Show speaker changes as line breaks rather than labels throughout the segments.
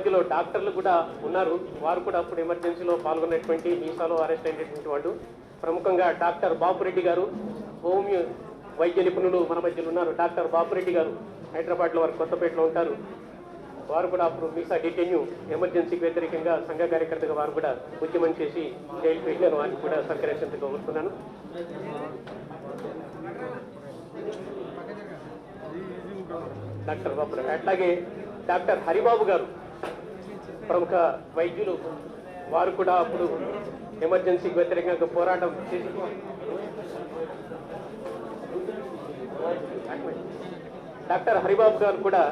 మధ్యలో డాక్టర్లు కూడా ఉన్నారు. వారు కూడా అప్పుడు ఎమర్జెన్సీలో పాల్గొన్నటువంటి వీసాలో అరెస్ట్ అయినటువంటి వాళ్ళు. ప్రముఖంగా డాక్టర్ బాపురెడ్డి గారు, హోమియో వైద్య నిపుణులు మన మధ్యలో ఉన్నారు. డాక్టర్ బాపురెడ్డి గారు హైదరాబాద్లో వారు కొత్తపేటలో ఉంటారు. వారు కూడా అప్పుడు వీసా డిటెన్యూ ఎమర్జెన్సీకి వ్యతిరేకంగా సంఘ కార్యకర్తగా వారు కూడా ఉద్యమం చేసి జైలుకి వెళ్ళారు. వారికి కూడా సత్కరించేందుకు కోరుతున్నాను. డాక్టర్ బాబు, అట్లాగే డాక్టర్ హరిబాబు గారు ప్రముఖ వైద్యులు, వారు కూడా అప్పుడు ఎమర్జెన్సీకి వ్యతిరేకంగా పోరాటం చేసి డాక్టర్ హరిబాబు గారు కూడా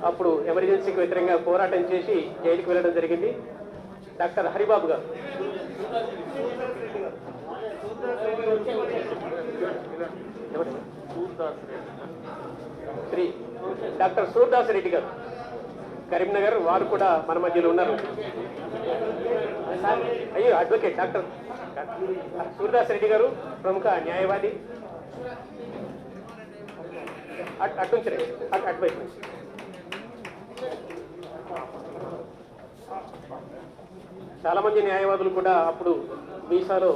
అప్పుడు ఎమర్జెన్సీకి వ్యతిరేకంగా పోరాటం చేసి జైలుకి వెళ్ళడం జరిగింది. డాక్టర్ హరిబాబు గారు, శ్రీ డాక్టర్ సూర్దాస్ రెడ్డి గారు కరీంనగర్, వారు కూడా మన మధ్యలో ఉన్నారు. అయ్యో అడ్వకేట్ డాక్టర్ సూర్దాస్ రెడ్డి గారు ప్రముఖ న్యాయవాది. అటుంచరే అటువైపు చాలా మంది న్యాయవాదులు కూడా అప్పుడు వీసాలో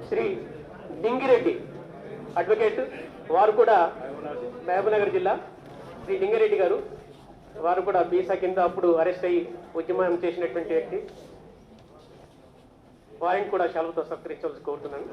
శ్రీ డింగిరెడ్డి అడ్వకేట్, వారు కూడా మహబూబ్నగర్ జిల్లా. శ్రీ డింగిరెడ్డి గారు, వారు కూడా వీసా కింద అప్పుడు అరెస్ట్ అయ్యి ఉద్యమం చేసినటువంటి వ్యక్తి. వారిని కూడా శాలువతో సత్కరించాల్సి కోరుతున్నాను.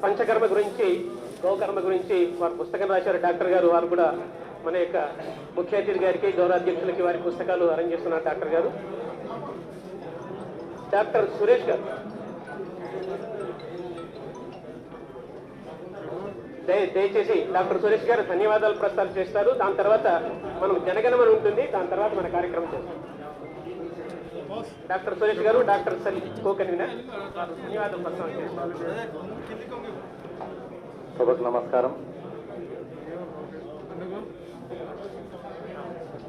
పంచకర్మ గురించి, గోకర్మ గురించి వారు పుస్తకం రాశారు డాక్టర్ గారు. వారు కూడా మన యొక్క ముఖ్య అతిథి గారికి, గౌరవాధ్యక్షులకి వారి పుస్తకాలు అరేంజ్ చేస్తున్నారు డాక్టర్ గారు. డాక్టర్ సురేష్ గారు, దయచేసి డాక్టర్ సురేష్ గారు ధన్యవాదాలు ప్రస్తావన చేస్తారు. దాని తర్వాత మనం జనగణమన ఉంటుంది, దాని తర్వాత మన కార్యక్రమం చేస్తాం. డాక్టర్ సురేష్ గారు, డాక్టర్ సలీం కో-కన్వీనర్, ధన్యవాదాలు ప్రస్తావన చేస్తారు.
సభకు నమస్కారం.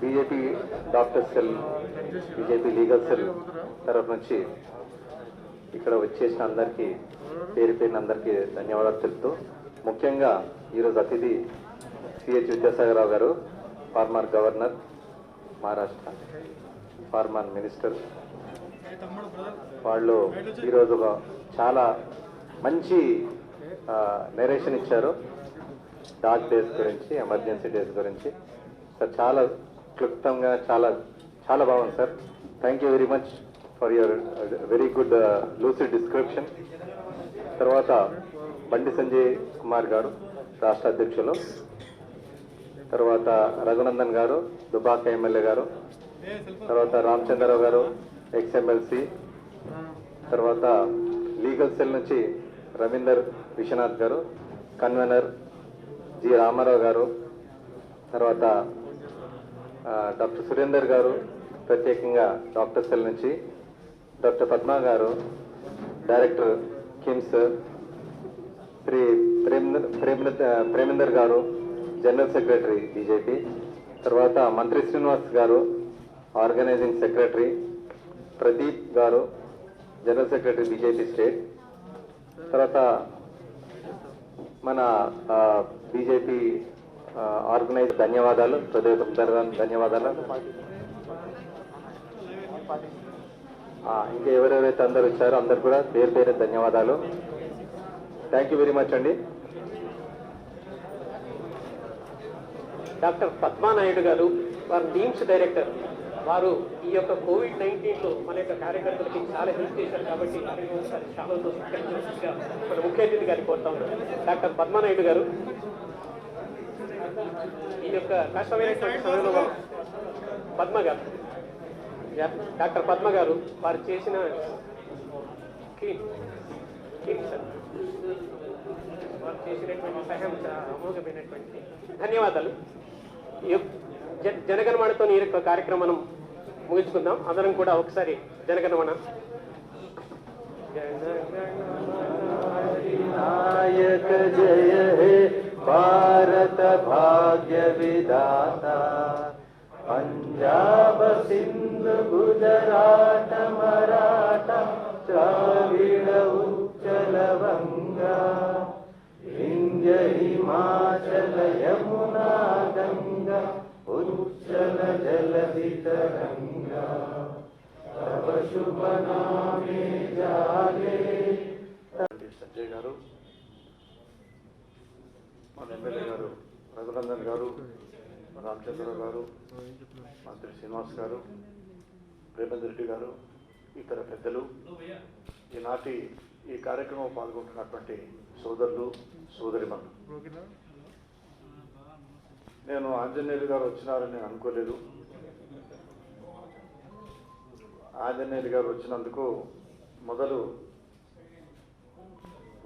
BJP doctor cell, BJP legal cell తరఫు నుంచి ఇక్కడ వచ్చేసిన అందరికీ పేరు పేరున అందరికీ ధన్యవాదాలు తెలుపుతూ, ముఖ్యంగా ఈరోజు అతిథి సిహెచ్ విద్యాసాగరరావు గారు, farmer governor Maharashtra, farmer minister, వాళ్ళు ఈరోజు చాలా మంచి నెరేషన్ ఇచ్చారు డార్క్ డేస్ గురించి, ఎమర్జెన్సీ డేస్ గురించి. సార్ చాలా క్లుప్తంగా చాలా చాలా బాగుంది sir. Thank you very much for your very good lucid description. తర్వాత బండి సంజయ్ కుమార్ గారు రాష్ట్ర అధ్యక్షులు, తర్వాత రఘునందన్ గారు దుబాక ఎమ్మెల్యే గారు, తర్వాత రామచంద్రరావు గారు ఎక్స్ఎమ్మెల్సీ, తర్వాత లీగల్ సెల్ నుంచి రవీందర్ విశ్వనాథ్ గారు కన్వీనర్, జి రామారావు గారు, తర్వాత డాక్టర్ సురేందర్ గారు ప్రత్యేకంగా డాక్టర్ సెల్ నుంచి, డాక్టర్ పద్మా గారు డైరెక్టర్ కిమ్స్, శ్రీ ప్రేమేందర్ గారు జనరల్ సెక్రటరీ బీజేపీ, తర్వాత మంత్రి శ్రీనివాస్ గారు ఆర్గనైజింగ్ సెక్రటరీ, ప్రదీప్ గారు జనరల్ సెక్రటరీ బీజేపీ స్టేట్, తర్వాత మన బీజేపీ ఆర్గనైజ్ ధన్యవాదాలు, ధన్యవాదాలు. ఇంకా ఎవరెవరైతే అందరు వచ్చారో అందరు కూడా పేరు పేరు ధన్యవాదాలు. థ్యాంక్ యూ వెరీ మచ్ అండి.
డాక్టర్ పద్మానాయుడు గారు, వారు నీమ్స్ డైరెక్టర్, వారు ఈ యొక్క కోవిడ్-19లో మన యొక్క కార్యకర్తలకి చాలా హెల్ప్ చేశారు. కాబట్టి శాలతో సత్కరించాల్సిందిగా మన ముఖ్య అతిథి గారికి కోరుతా ఉన్నారు. డాక్టర్ పద్మానాయుడు గారు ఈ యొక్క కష్టమైనటువంటి సమయంలో పద్మ గారు, డాక్టర్ పద్మ గారు వారు చేసిన వారు చేసినటువంటి సహాయం అమోఘమైనటువంటి ధన్యవాదాలు. జనగణమనతో ఈ యొక్క కార్యక్రమం ముగించుకుందాం. అందరం కూడా ఒకసారి జనగణమన.
नायक जय हे भारत भाग्य विधाता, पंजाब सिंध गुजरात मराठा द्राविड उच्चल वंगा, विंध्य हिमाचल यमुना गंगा उच्चल जलधि तरंगा, तव शुभ नामे जागे. సంజయ్ గారు, మన ఎమ్మెల్యే గారు రఘునందన్ గారు, రామచంద్రరావు గారు, మంత్రి శ్రీనివాస్ గారు, రేవంత్ రెడ్డి గారు, ఇతర పెద్దలు, ఈనాటి ఈ కార్యక్రమం పాల్గొంటున్నటువంటి సోదరులు సోదరిమణులు, నేను ఆంజనేయులు గారు వచ్చినారని అనుకోలేదు. ఆంజనేయులు గారు వచ్చినందుకు మొదలు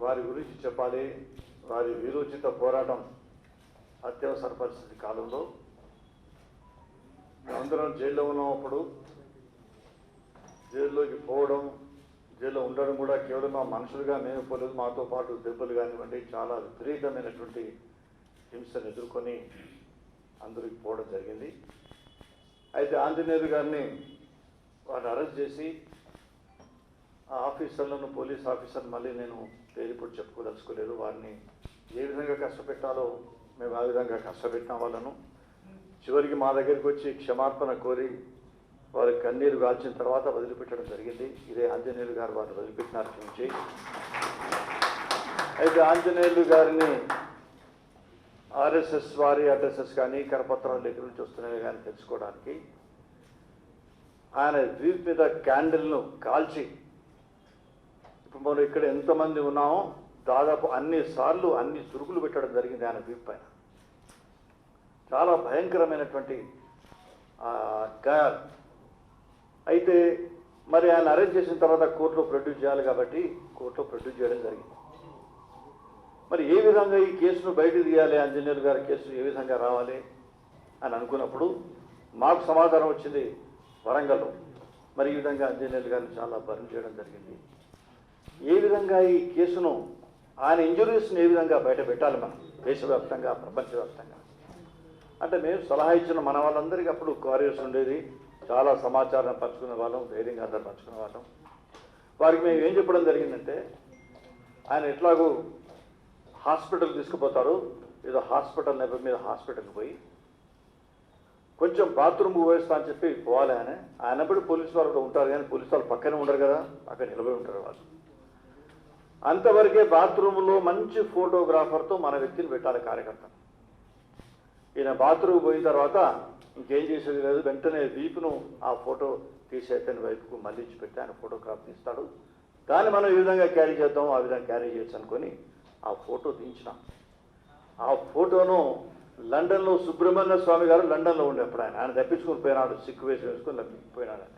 వారి గురించి చెప్పాలి. వారి వీరోచిత పోరాటం అత్యవసర పరిస్థితి కాలంలో అందరం జైల్లో ఉన్నప్పుడు జైల్లోకి పోవడం, జైల్లో ఉండడం కూడా కేవలం మా మనుషులుగా మేము పోలేదు, మాతో పాటు దెబ్బలు కానివ్వండి చాలా విపరీతమైనటువంటి హింసను ఎదుర్కొని అందరికి పోవడం జరిగింది. అయితే ఆంజనేయులు గారిని వారిని అరెస్ట్ చేసి ఆ ఆఫీసర్లను, పోలీస్ ఆఫీసర్ని మళ్ళీ నేను పేరిప్పుడు చెప్పుకోదలుచుకోలేదు. వారిని ఏ విధంగా కష్టపెట్టాలో మేము ఆ విధంగా కష్టపెట్టిన వాళ్ళను చివరికి మా దగ్గరికి వచ్చి క్షమాపణ కోరి వారి కన్నీరు గాల్చిన తర్వాత వదిలిపెట్టడం జరిగింది. ఇదే ఆంజనేయులు గారు వారిని వదిలిపెట్టినారు నుంచి. అయితే ఆంజనేయులు గారిని ఆర్ఎస్ఎస్ వారి అడ్రసెస్ కానీ కరపత్రాలు ఎక్కడి నుంచి వస్తున్నాయో కానీ తెలుసుకోవడానికి ఆయన వీప్ మీద క్యాండిల్ను కాల్చి, ఇప్పుడు మనం ఇక్కడ ఎంతమంది ఉన్నామో దాదాపు అన్ని సార్లు అన్ని చురుకులు పెట్టడం జరిగింది ఆయన వీప్ పైన. చాలా భయంకరమైనటువంటి గాయాలు. అయితే మరి ఆయన అరెస్ట్ చేసిన తర్వాత కోర్టులో ప్రొడ్యూస్ చేయాలి కాబట్టి కోర్టులో ప్రొడ్యూస్ చేయడం జరిగింది. మరి ఏ విధంగా ఈ కేసును బయటకు తీయాలి, ఆంజనేయులు గారి కేసు ఏ విధంగా రావాలి అని అనుకున్నప్పుడు మాకు సమాధానం వచ్చింది వరంగల్లో. మరి ఈ విధంగా ఆంజనేయులు గారిని చాలా బర్న్ చేయడం జరిగింది. ఏ విధంగా ఈ కేసును, ఆయన ఇంజురీస్ని ఏ విధంగా బయట పెట్టాలి మనం దేశవ్యాప్తంగా ప్రపంచవ్యాప్తంగా అంటే మేము సలహా ఇచ్చిన మన వాళ్ళందరికీ అప్పుడు క్వారియర్స్ ఉండేది, చాలా సమాచారం పంచుకునే వాళ్ళం, ధైర్యంగా అందరు పంచుకునే వాళ్ళం. వారికి మేము ఏం చెప్పడం జరిగిందంటే, ఆయన ఎట్లాగూ హాస్పిటల్ తీసుకుపోతారు, ఏదో హాస్పిటల్ నెప మీద హాస్పిటల్కి పోయి కొంచెం బాత్రూమ్కి పోయిస్తా అని చెప్పి పోవాలి. ఆయనప్పుడు పోలీసు వాళ్ళు కూడా ఉంటారు కానీ పోలీసు వాళ్ళు పక్కనే ఉండరు కదా, అక్కడ నిలబడి ఉంటారు వాళ్ళు. అంతవరకే బాత్రూంలో మంచి ఫోటోగ్రాఫర్తో మన వ్యక్తిని పెట్టాలి కార్యకర్త. ఈయన బాత్రూమ్ పోయిన తర్వాత ఇంకేం చేసేది లేదు, వెంటనే వీపును ఆ ఫోటో తీసేతని వైపుకు మళ్ళించి పెట్టి ఆయన ఫోటోగ్రాఫ్ తీస్తాడు. దాన్ని మనం ఈ విధంగా క్యారీ చేద్దాం, ఆ విధంగా క్యారీ చేయొచ్చు అనుకొని ఆ ఫోటో తీయించినాం. ఆ ఫోటోను లండన్లో సుబ్రహ్మణ్య స్వామి గారు లండన్లో ఉండేప్పుడు ఆయన తప్పించుకొని పోయినాడు, సిక్కు వేసి వేసుకొని పోయినాడు. ఆయన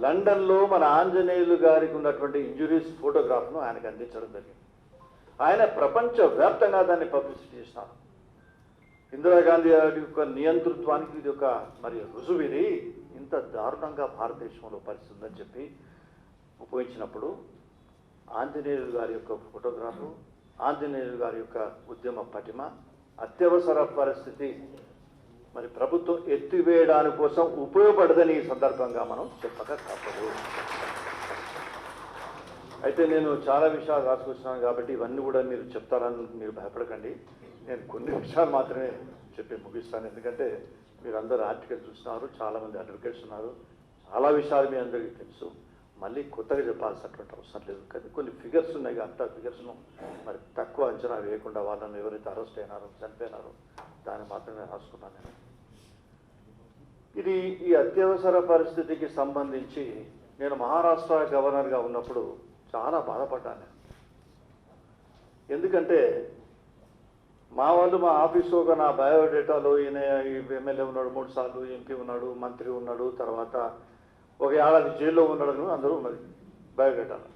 లండన్లో మన ఆంజనేయులు గారికి ఉన్నటువంటి ఇంజురీస్ ఫోటోగ్రాఫ్ను ఆయనకు అందించడం జరిగింది. ఆయన ప్రపంచవ్యాప్తంగా దాన్ని పబ్లిసిటీ చేసినారు. ఇందిరాగాంధీ గారి యొక్క నియంతృత్వానికి ఇది ఒక మరి రుజువు. ఇది ఇంత దారుణంగా భారతదేశంలో పరిస్థితి ఉందని చెప్పి ఉపయోగించినప్పుడు ఆంజనేయులు గారి యొక్క ఫోటోగ్రాఫు, ఆంజనేయులు గారి యొక్క ఉద్యమ పటిమ, అత్యవసర పరిస్థితి మరి ప్రభుత్వం ఎత్తివేయడానికి కోసం ఉపయోగపడదని ఈ సందర్భంగా మనం చెప్పక తప్పదు. అయితే నేను చాలా విషయాలు రాసుకొచ్చినాను కాబట్టి ఇవన్నీ కూడా మీరు చెప్తారని మీరు భయపడకండి. నేను కొన్ని విషయాలు మాత్రమే చెప్పి ముగిస్తాను. ఎందుకంటే మీరందరూ ఆర్టికల్ చూస్తున్నారు, చాలామంది అడ్వకేట్స్ ఉన్నారు, చాలా విషయాలు మీ అందరికీ తెలుసు. మళ్ళీ కొత్తగా చెప్పాల్సినటువంటి అవసరం లేదు. కానీ కొన్ని ఫిగర్స్ ఉన్నాయి కాబట్టి ఆ ఫిగర్స్ను మరి తక్కువ అంచనా వేయకుండా వాళ్ళని ఎవరైతే అరెస్ట్ అయినారో చనిపోయినారో దాన్ని మాత్రమే రాసుకున్నాను నేను. ఇది ఈ అత్యవసర పరిస్థితికి సంబంధించి నేను మహారాష్ట్ర గవర్నర్గా ఉన్నప్పుడు చాలా బాధపడ్డాను. ఎందుకంటే మా వాళ్ళు మా ఆఫీసు ఒక నా బయోడేటాలో ఈయన ఎమ్మెల్యే ఉన్నాడు, 3 సార్లు ఎంపీ ఉన్నాడు, మంత్రి ఉన్నాడు, తర్వాత ఒక ఏడాది జైల్లో ఉన్నాడు, అందరూ ఉన్నది బయోడేటాలో.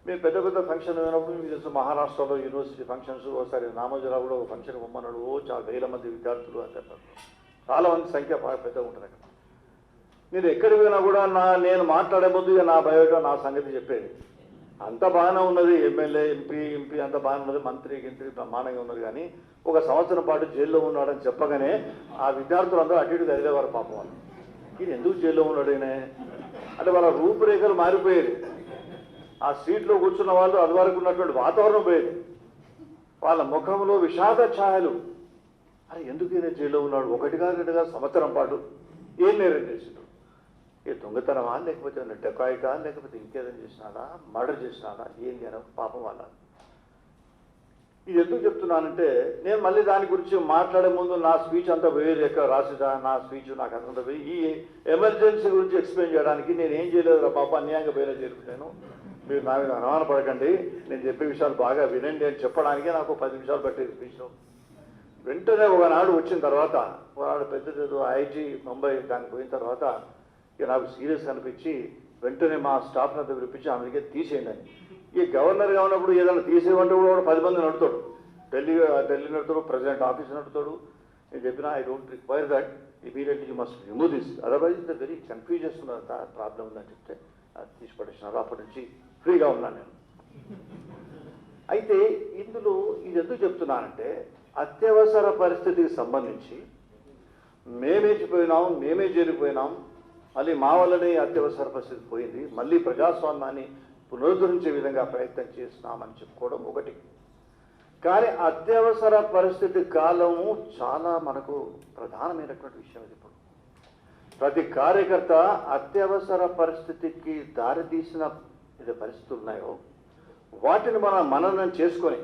మేము పెద్ద పెద్ద ఫంక్షన్ అయినప్పుడు మీకు తెలుసు, మహారాష్ట్రలో యూనివర్సిటీ ఫంక్షన్స్, ఒకసారి నామోజీరావు కూడా ఒక ఫంక్షన్ పొమ్మన్నాడు. చాలా 1000 మంది విద్యార్థులు అని చెప్పారు. చాలా మంది సంఖ్య బాగా పెద్దగా ఉంటుంది అక్కడ. నేను ఎక్కడికి పోయినా కూడా నేను మాట్లాడే ముందు ఇక నా బయోటా నా సంగతి చెప్పేది. అంత బాగానే ఉన్నది, ఎమ్మెల్యే ఎంపీ అంత బాగానే ఉన్నది, మంత్రి బ్రహ్మాండంగా ఉన్నది. కానీ ఒక సంవత్సరం పాటు జైల్లో ఉన్నాడని చెప్పగానే ఆ విద్యార్థులందరూ అటు ఇటు కదిలేవారు పాపం. వాళ్ళు ఈయన ఎందుకు జైల్లో ఉన్నాడేనే అంటే వాళ్ళ రూపురేఖలు మారిపోయేది. ఆ సీట్లో కూర్చున్న వాళ్ళు అది వరకు ఉన్నటువంటి వాతావరణం పోయేది. వాళ్ళ ముఖంలో విషాద ఛాయలు. అరే ఎందుకు ఈయన జైల్లో ఉన్నాడు? ఒకటిగా రెండుగా సంవత్సరం పాటు ఏం నేరం చేసిండు? ఏ దొంగతనమా, లేకపోతే డెకాయిటా, లేకపోతే ఇంకేదైనా చేసినాడా, మర్డర్ చేసినాడా, ఏంది అని పాపం వాళ్ళ. ఇది ఎందుకు చెప్తున్నానంటే నేను మళ్ళీ దాని గురించి మాట్లాడే ముందు నా స్పీచ్ అంతా పోయేది ఎక్కడ రాసిదా, నా స్పీచ్ నాకు అంతా పోయి ఈ ఎమర్జెన్సీ గురించి ఎక్స్ప్లెయిన్ చేయడానికి నేను ఏం చేయలేదు పాప, అన్యాయంగా పోయేలా చేరుకున్నాను. మీరు నా మీద అనుమాన పడకండి, నేను చెప్పే విషయాలు బాగా వినండి అని చెప్పడానికే నాకు 10 నిమిషాలు పట్టేది స్పీచ్లో. వెంటనే ఒకనాడు వచ్చిన తర్వాత, ఒకనాడు పెద్ద ఐఐటి ముంబై దానికి పోయిన తర్వాత ఇక నాకు సీరియస్ అనిపించి వెంటనే మా స్టాఫ్ అంతా పిలిపించి అందుకే తీసేయండి అని. ఈ గవర్నర్గా ఉన్నప్పుడు ఏదైనా తీసేయమంటే కూడా 10 మంది నడుతాడు, ఢిల్లీ నడుతాడు, ప్రెసిడెంట్ ఆఫీస్ నడుతాడు. నేను చెప్పిన I don't require that, immediately you must remove this, otherwise the very confuses ఉన్న ప్రాబ్లం ఉందని చెప్తే అది తీసి పడేసినారు. అప్పటి నుంచి ఫ్రీగా ఉన్నాను నేను. అయితే ఇందులో ఇది ఎందుకు చెప్తున్నానంటే అత్యవసర పరిస్థితికి సంబంధించి మేమే చేరిపోయినాం, మళ్ళీ మా వల్లనే అత్యవసర పరిస్థితి పోయింది, మళ్ళీ ప్రజాస్వామ్యాన్ని పునరుద్ధరించే విధంగా ప్రయత్నం చేస్తున్నామని చెప్పుకోవడం ఒకటి. కానీ అత్యవసర పరిస్థితి కాలము చాలా మనకు ప్రధానమైనటువంటి విషయం. ఇది ఇప్పుడు ప్రతి కార్యకర్త అత్యవసర పరిస్థితికి దారితీసిన ఇది పరిస్థితులు ఉన్నాయో వాటిని మనం మననం చేసుకొని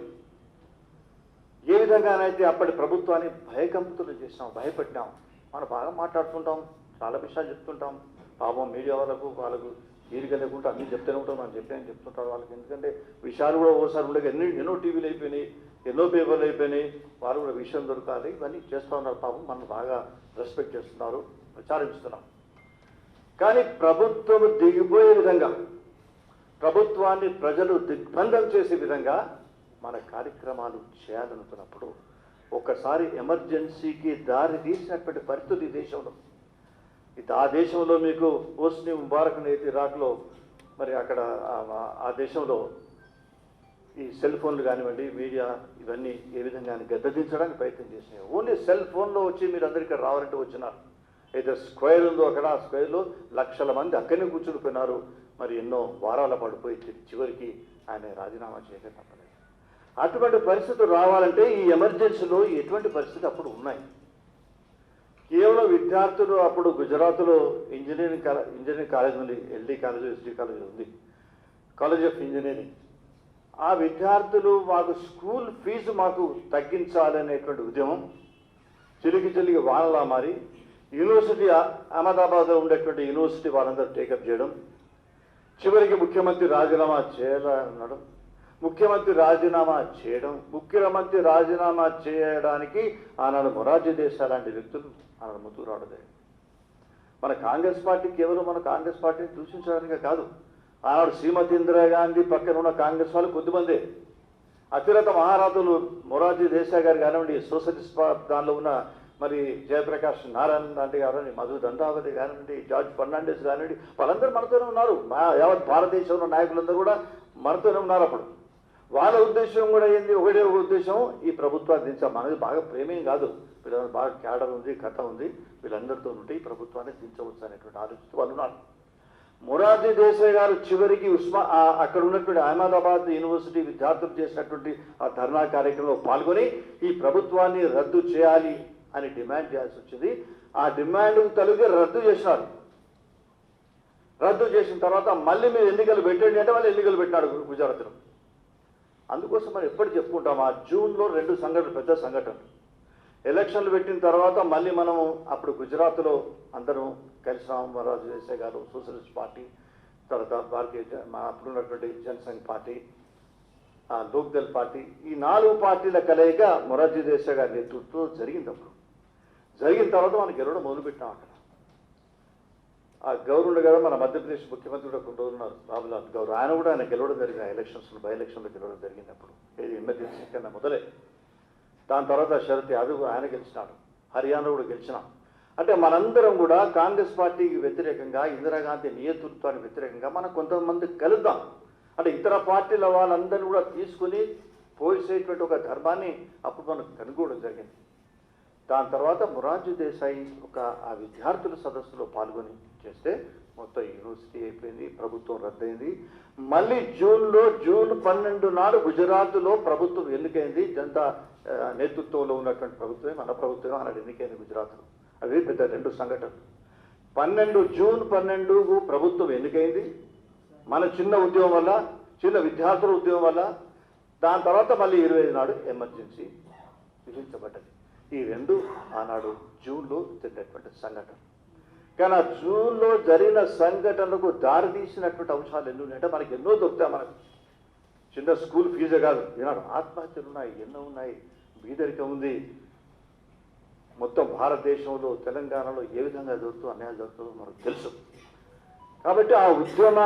ఏ విధంగానైతే అప్పటి ప్రభుత్వాన్ని భయకంపితులు చేసినాం, భయపెట్టాం. మనం బాగా మాట్లాడుతుంటాం, చాలా విషయాలు చెప్తుంటాం. పాపం మీడియా వాళ్ళకు తీరిక లేకుండా అన్నీ చెప్తూనే ఉంటాం, మనం చెప్తుంటారు వాళ్ళకి. ఎందుకంటే విషయాలు కూడా ఓసారి ఉండగా ఎన్నో టీవీలు అయిపోయినాయి, ఎన్నో పేపర్లు అయిపోయినాయి, వాళ్ళు కూడా విషయం దొరకాలి, ఇవన్నీ చేస్తూ ఉన్నారు. పాపం మనం బాగా రెస్పెక్ట్ చేస్తున్నారు, విచారించుతున్నాం. కానీ ప్రభుత్వం దిగిపోయే విధంగా, ప్రభుత్వాన్ని ప్రజలు దిగ్బంధం చేసే విధంగా మన కార్యక్రమాలు చేయాలనుకున్నప్పుడు ఒక్కసారి ఎమర్జెన్సీకి దారి తీసినటువంటి పరిస్థితి ఈ దేశంలో. ఆ దేశంలో మీకు హోస్ని ముబారక్ అనేది ఇరాక్లో, మరి అక్కడ ఆ దేశంలో ఈ సెల్ ఫోన్లు కానివ్వండి, మీడియా ఇవన్నీ ఏ విధంగా గద్దదించడానికి ప్రయత్నం చేసినాయి. ఓన్లీ సెల్ ఫోన్లో వచ్చి మీరు అందరికీ రావాలంటే వచ్చినారు. అయితే స్క్వేర్ ఉందో అక్కడ, ఆ స్క్వేర్లో లక్షల మంది అక్కడనే కూర్చుని పోయినారు. మరి ఎన్నో వారాల పడిపోయి చివరికి ఆయన రాజీనామా చేయక తప్పలేదు. అటువంటి పరిస్థితులు రావాలంటే ఈ ఎమర్జెన్సీలో ఎటువంటి పరిస్థితి అప్పుడు ఉన్నాయి. కేవలం విద్యార్థులు అప్పుడు గుజరాత్లో ఇంజనీరింగ్ కాలేజ్ ఉంది, ఎల్డీ కాలేజ్, ఎస్డీ కాలేజ్ ఉంది, కాలేజ్ ఆఫ్ ఇంజనీరింగ్. ఆ విద్యార్థులు మాకు స్కూల్ ఫీజు మాకు తగ్గించాలనేటువంటి ఉద్యమం చిలికి వానలా మారి యూనివర్సిటీ అహ్మదాబాద్లో ఉండేటువంటి యూనివర్సిటీ వాళ్ళందరూ టేకప్ చేయడం, చివరికి ముఖ్యమంత్రి రాజీనామా చేయాలన్నాడు. ముఖ్యమంత్రి రాజీనామా చేయడానికి ఆనాడు మొరార్జీ దేశాయ్ లాంటి వ్యక్తులు ఆనాడు ముందుకు రావడం. మన కాంగ్రెస్ పార్టీ కేవలం మన కాంగ్రెస్ పార్టీని దూషించడానికే కాదు, ఆనాడు శ్రీమతి ఇందిరాగాంధీ పక్కన ఉన్న కాంగ్రెస్ వాళ్ళు కొద్దిమందే అతిరథ మహారాజులు మొరార్జీ దేశాయ్ గారు కానివ్వండి, సోషలిస్ట్ దానిలో ఉన్న మరి జయప్రకాష్ నారాయణ లాంటి కానివ్వండి, మధు దండావతి కానివ్వండి, జార్జ్ ఫర్నాండెస్ కానివ్వండి, వాళ్ళందరూ మనతోనే ఉన్నారు. యావత్ భారతదేశంలో నాయకులందరూ కూడా మనతోనే ఉన్నారు. అప్పుడు వాళ్ళ ఉద్దేశం కూడా ఏంది, ఒకటే ఒక ఉద్దేశం, ఈ ప్రభుత్వాన్ని దించాం. మనది బాగా ప్రేమేం కాదు, వీళ్ళందరూ బాగా క్యాడర్ ఉంది, కథ ఉంది, వీళ్ళందరితో ఉంటే ఈ ప్రభుత్వాన్ని దించవచ్చు అనేటువంటి ఆలోచిస్తూ వాళ్ళు ఉన్నారు. మొరార్జీ దేశాయ్ గారు చివరికి అక్కడ ఉన్నటువంటి అహ్మదాబాద్ యూనివర్సిటీ విద్యార్థులు చేసినటువంటి ఆ ధర్నా కార్యక్రమంలో పాల్గొని ఈ ప్రభుత్వాన్ని రద్దు చేయాలి అని డిమాండ్ చేయాల్సి వచ్చింది. ఆ డిమాండ్ తలుగి రద్దు చేసినారు. రద్దు చేసిన తర్వాత మళ్ళీ మీరు ఎన్నికలు పెట్టండి అంటే వాళ్ళు ఎన్నికలు పెట్టినాడు గుజరాత్లో. అందుకోసం మనం ఎప్పుడు చెప్పుకుంటాం, ఆ జూన్లో 2 సంఘటనలు, పెద్ద సంఘటనలు. ఎలక్షన్లు పెట్టిన తర్వాత మళ్ళీ మనం అప్పుడు గుజరాత్లో అందరం కలిసినాం. మొరార్జీ దేశాయ్ గారు, సోషలిస్ట్ పార్టీ, తర్వాత అప్పుడున్నటువంటి జనసంఘ్ పార్టీ, లోక్దల్ పార్టీ, ఈ 4 పార్టీల కలయిక మొరార్జీ దేశాయ్ గారి నేతృత్వంలో జరిగింది. అప్పుడు జరిగిన తర్వాత మనం గెలవడం మొదలుపెట్టినాం. అక్కడ ఆ గౌరవుడు గారు మన మధ్యప్రదేశ్ ముఖ్యమంత్రి కూడా కొన్ని రోజులు ఉన్నారు, బాబులాల్ గౌరవ్, ఆయన కూడా ఆయన గెలవడం జరిగింది. ఎలక్షన్స్లో, బై ఎలక్షన్లో గెలవడం జరిగినప్పుడు ఎమర్జెన్సీ కన్నా మొదలే. దాని తర్వాత శరత్ యాదవ్ ఆయన గెలిచినాడు, హర్యానా కూడా గెలిచినాం. అంటే మనందరం కూడా కాంగ్రెస్ పార్టీకి వ్యతిరేకంగా, ఇందిరాగాంధీ నియంతృత్వానికి వ్యతిరేకంగా మనం కొంతమంది కలుద్దాం. అంటే ఇతర పార్టీల వాళ్ళందరినీ కూడా తీసుకుని పోసేటువంటి ఒక ధర్మాన్ని అప్పుడు మనం కనుగోవడం జరిగింది. దాని తర్వాత మొరార్జీ దేశాయి ఆ విద్యార్థుల సదస్సులో పాల్గొని చేస్తే మొత్తం యూనివర్సిటీ అయిపోయింది, ప్రభుత్వం రద్దయింది. మళ్ళీ జూన్ 12 నాడు గుజరాత్లో ప్రభుత్వం ఎన్నికైంది. జనతా నేతృత్వంలో ఉన్నటువంటి ప్రభుత్వమే మన ప్రభుత్వమే అన్నాడు ఎన్నికైంది గుజరాత్లో. అవి పెద్ద 2 సంఘటనలు. జూన్ 12కు ప్రభుత్వం ఎన్నికైంది మన చిన్న ఉద్యమం వల్ల, చిన్న విద్యార్థుల ఉద్యమం వల్ల. దాని తర్వాత మళ్ళీ 25 నాడు ఎమర్జెన్సీ విధించబడ్డది. ఈ 2 ఆనాడు జూన్లో జరిగినటువంటి సంఘటన. కానీ ఆ జూన్లో జరిగిన సంఘటనలకు దారితీసినటువంటి అంశాలు ఎన్ని ఉన్నాయంటే మనకి ఎన్నో దొరుకుతాయి. మనకు చిన్న స్కూల్ ఫీజే కాదు, ఈనాడు ఆత్మహత్యలు ఉన్నాయి, ఎన్నో ఉన్నాయి, బీదరికం ఉంది. మొత్తం భారతదేశంలో తెలంగాణలో ఏ విధంగా జరుగుతుందో అన్యాయాలు జరుగుతుందో మనకు తెలుసు. కాబట్టి ఆ ఉద్యమ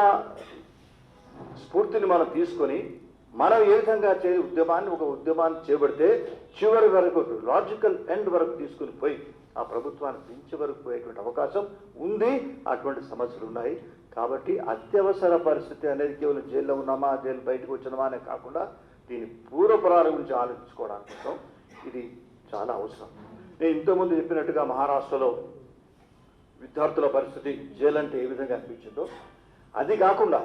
స్ఫూర్తిని మనం తీసుకొని మనం ఏ విధంగా ఒక ఉద్యమాన్ని చేపడితే చివరి వరకు లాజికల్ ఎండ్ వరకు తీసుకుని పోయి ఆ ప్రభుత్వాన్ని దించే వరకు పోయేటువంటి అవకాశం ఉంది. అటువంటి సమస్యలు ఉన్నాయి. కాబట్టి అత్యవసర పరిస్థితి అనేది కేవలం జైల్లో ఉన్నామా, జైలు బయటకు వచ్చినామా అనే కాకుండా దీని పూర్వపరాల గురించి ఆలోచించుకోవడానికి కోసం ఇది చాలా అవసరం. నేను ఇంతకుముందు చెప్పినట్టుగా మహారాష్ట్రలో విద్యార్థుల పరిస్థితి జైలు అంటే ఏ విధంగా అనిపించిందో, అది కాకుండా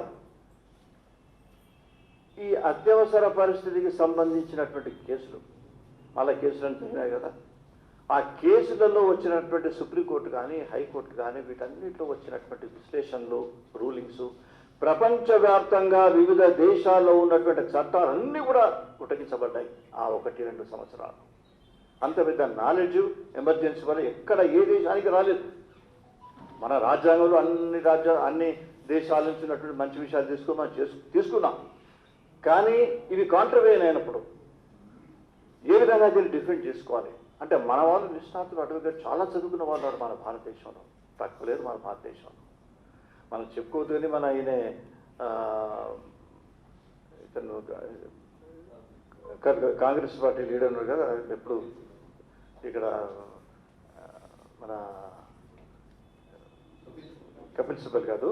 ఈ అత్యవసర పరిస్థితికి సంబంధించినటువంటి కేసులు, మళ్ళా కేసులను జరిగినాయి కదా, ఆ కేసులలో వచ్చినటువంటి సుప్రీంకోర్టు కానీ హైకోర్టు కానీ వీటన్నిటిలో వచ్చినటువంటి విశ్లేషణలు, రూలింగ్స్, ప్రపంచవ్యాప్తంగా వివిధ దేశాల్లో ఉన్నటువంటి చట్టాలన్నీ కూడా ఉటంకించబడ్డాయి ఆ 1-2 సంవత్సరాలు. అంత పెద్ద నాలెడ్జ్ ఎమర్జెన్సీ వల్ల ఎక్కడ ఏ దేశానికి రాలేదు. మన రాజ్యాంగంలో అన్ని దేశాల నుంచి ఉన్నటువంటి మంచి విషయాలు తీసుకున్నాం. కానీ ఇవి కాంట్రవేన్ అయినప్పుడు ఏ విధంగా దీన్ని డిఫెండ్ చేసుకోవాలి అంటే మన వాళ్ళు నిష్ణాతులు అడ్వకేట్ చాలా చదువుకున్న వాళ్ళు మన భారతదేశంలో తక్కువ లేదు. మన భారతదేశంలో మనం చెప్పుకోవద్దు కానీ మన ఇతను కాంగ్రెస్ పార్టీ లీడర్ ఉన్నారు కదా, ఎప్పుడు ఇక్కడ మన కపిల్ సిబల్ కాదు,